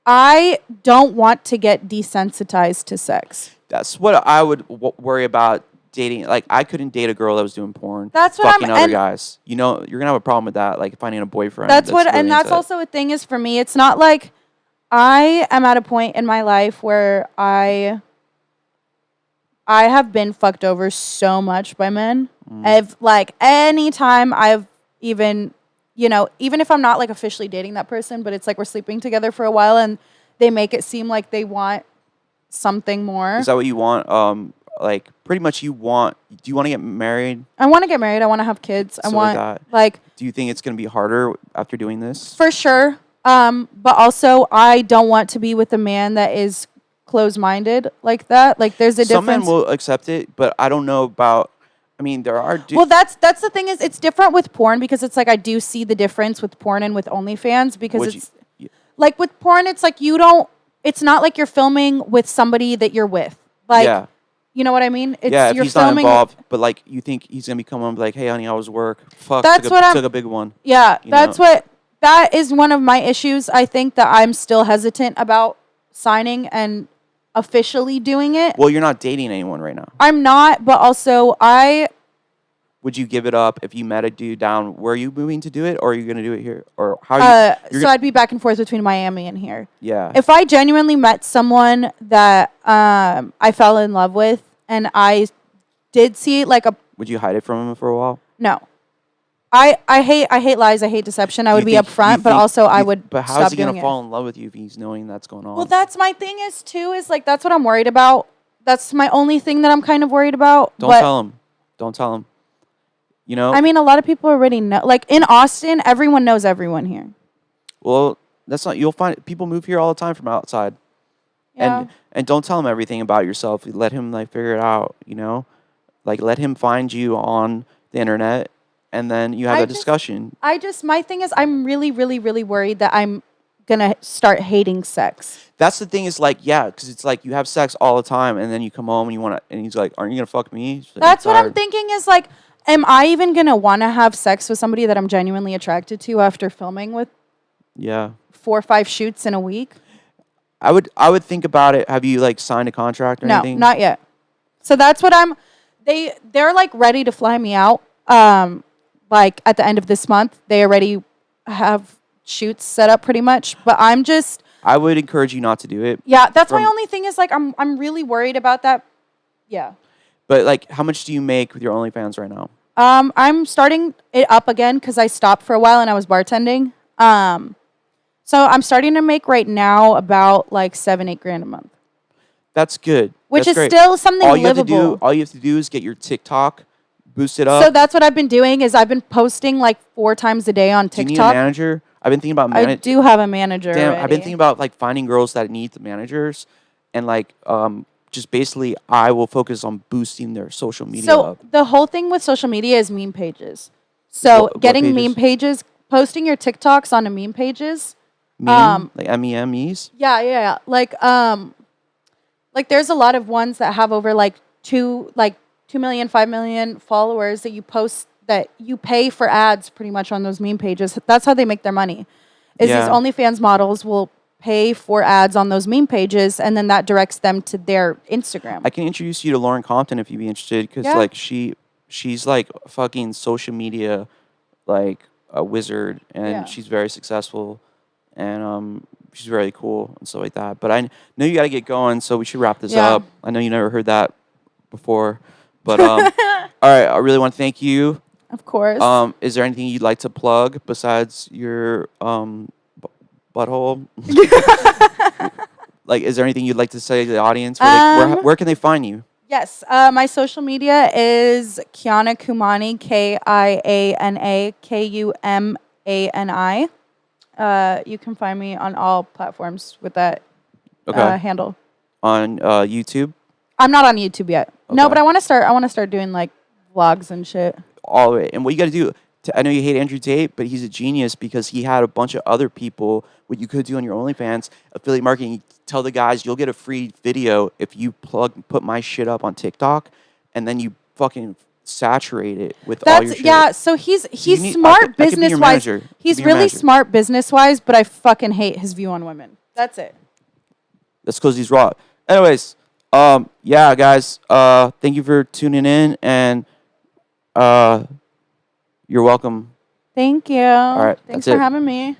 I don't want to get desensitized to sex. That's what I would worry about dating. Like I couldn't date a girl that was doing porn. That's what fucking other guys. You know, you're gonna have a problem with that. Like finding a boyfriend. That's what, really and that's into it. also a thing is for me. It's not like I am at a point in my life where I have been fucked over so much by men. I've like anytime I've even if I'm not like officially dating that person, but it's like we're sleeping together for a while and they make it seem like they want something more. Is that what you want? Like pretty much do you want to get married? I want to get married. I want to have kids. I want like. Do you think it's going to be harder after doing this? For sure. But also I don't want to be with a man that is closed-minded like that. Like there's a difference. Some men will accept it, but I don't know about. I mean, there are. Well, that's the thing is it's different with porn because it's like I do see the difference with porn and with OnlyFans because like with porn it's like it's not like you're filming with somebody that you're with. Like yeah. You know what I mean? It's, yeah, if you're he's not filming involved, but like you think he's gonna be coming on like, hey honey, how was work? Fuck, took a big one. Yeah, that is one of my issues. I think that I'm still hesitant about signing and officially doing it. Well, you're not dating anyone right now. I'm not, but also would you give it up if you met a dude down? Were you moving to do it, or are you gonna do it here, or how? So I'd be back and forth between Miami and here. Yeah. If I genuinely met someone that I fell in love with, and I did see like a. Would you hide it from him for a while? No. I hate lies. I hate deception. I would be upfront, but also I would. But how is he gonna fall in love with you if he's knowing that's going on? Well, that's my thing is like that's what I'm worried about. That's my only thing that I'm kind of worried about. Don't tell him. Don't tell him. You know. I mean, a lot of people already know. Like in Austin, everyone knows everyone here. Well, that's not. You'll find people move here all the time from outside. Yeah. And don't tell him everything about yourself. Let him like figure it out. You know, like let him find you on the internet. And then you have a discussion. My thing is, I'm really, really, really worried that I'm going to start hating sex. That's the thing is like, yeah, because it's like you have sex all the time and then you come home and you want to, and he's like, aren't you going to fuck me? Like, that's what I'm thinking is like, am I even going to want to have sex with somebody that I'm genuinely attracted to after filming with 4 or 5 shoots in a week? I would think about it. Have you like signed a contract or anything? No, not yet. So that's what they're like ready to fly me out. Like at the end of this month, they already have shoots set up pretty much. But I would encourage you not to do it. Yeah, that's my only thing is like I'm really worried about that. Yeah. But like, how much do you make with your OnlyFans right now? I'm starting it up again because I stopped for a while and I was bartending. So I'm starting to make right now about like $7-8 grand a month. That's good. Which that's is great. still something livable. All you have to do is get your TikTok. Boost it up. So that's what I've been doing is I've been posting like 4 times a day on TikTok. Do you need a manager? I've been thinking about I do have a manager. Damn, already. I've been thinking about like finding girls that need the managers and like just basically I will focus on boosting their social media up. So the whole thing with social media is meme pages. So getting meme pages, posting your TikToks onto meme pages. Like MEMEs? Yeah. Like there's a lot of ones that have over like 2 million, 5 million followers that you post that you pay for ads pretty much on those meme pages. That's how they make their money. is Yeah. these OnlyFans models will pay for ads on those meme pages, and then that directs them to their Instagram. I can introduce you to Lauren Compton if you'd be interested, because Yeah. like she's like fucking social media, like a wizard, and Yeah. she's very successful, and she's very cool and stuff like that. But I know you got to get going, so we should wrap this Yeah. up. I know you never heard that before, but all right, I really want to thank you. Of course. Is there anything you'd like to plug besides your butthole? Like, is there anything you'd like to say to the audience? Where can they find you? Yes. My social media is Kiana Kumani, Kiana Kumani. You can find me on all platforms with that handle. On YouTube? I'm not on YouTube yet. No, Okay. but I want to start. I want to start doing like vlogs and shit. All of it. And what you got to do, I know you hate Andrew Tate, but he's a genius because he had a bunch of other people. What you could do on your OnlyFans, affiliate marketing, you tell the guys you'll get a free video if you put my shit up on TikTok, and then you fucking saturate it with all your shit. Yeah, so he's smart business wise. He's really smart business wise, but I fucking hate his view on women. That's it. That's because he's raw. Anyways, yeah, guys, thank you for tuning in, and you're welcome. Thank you. All right, Thanks that's for it. having me.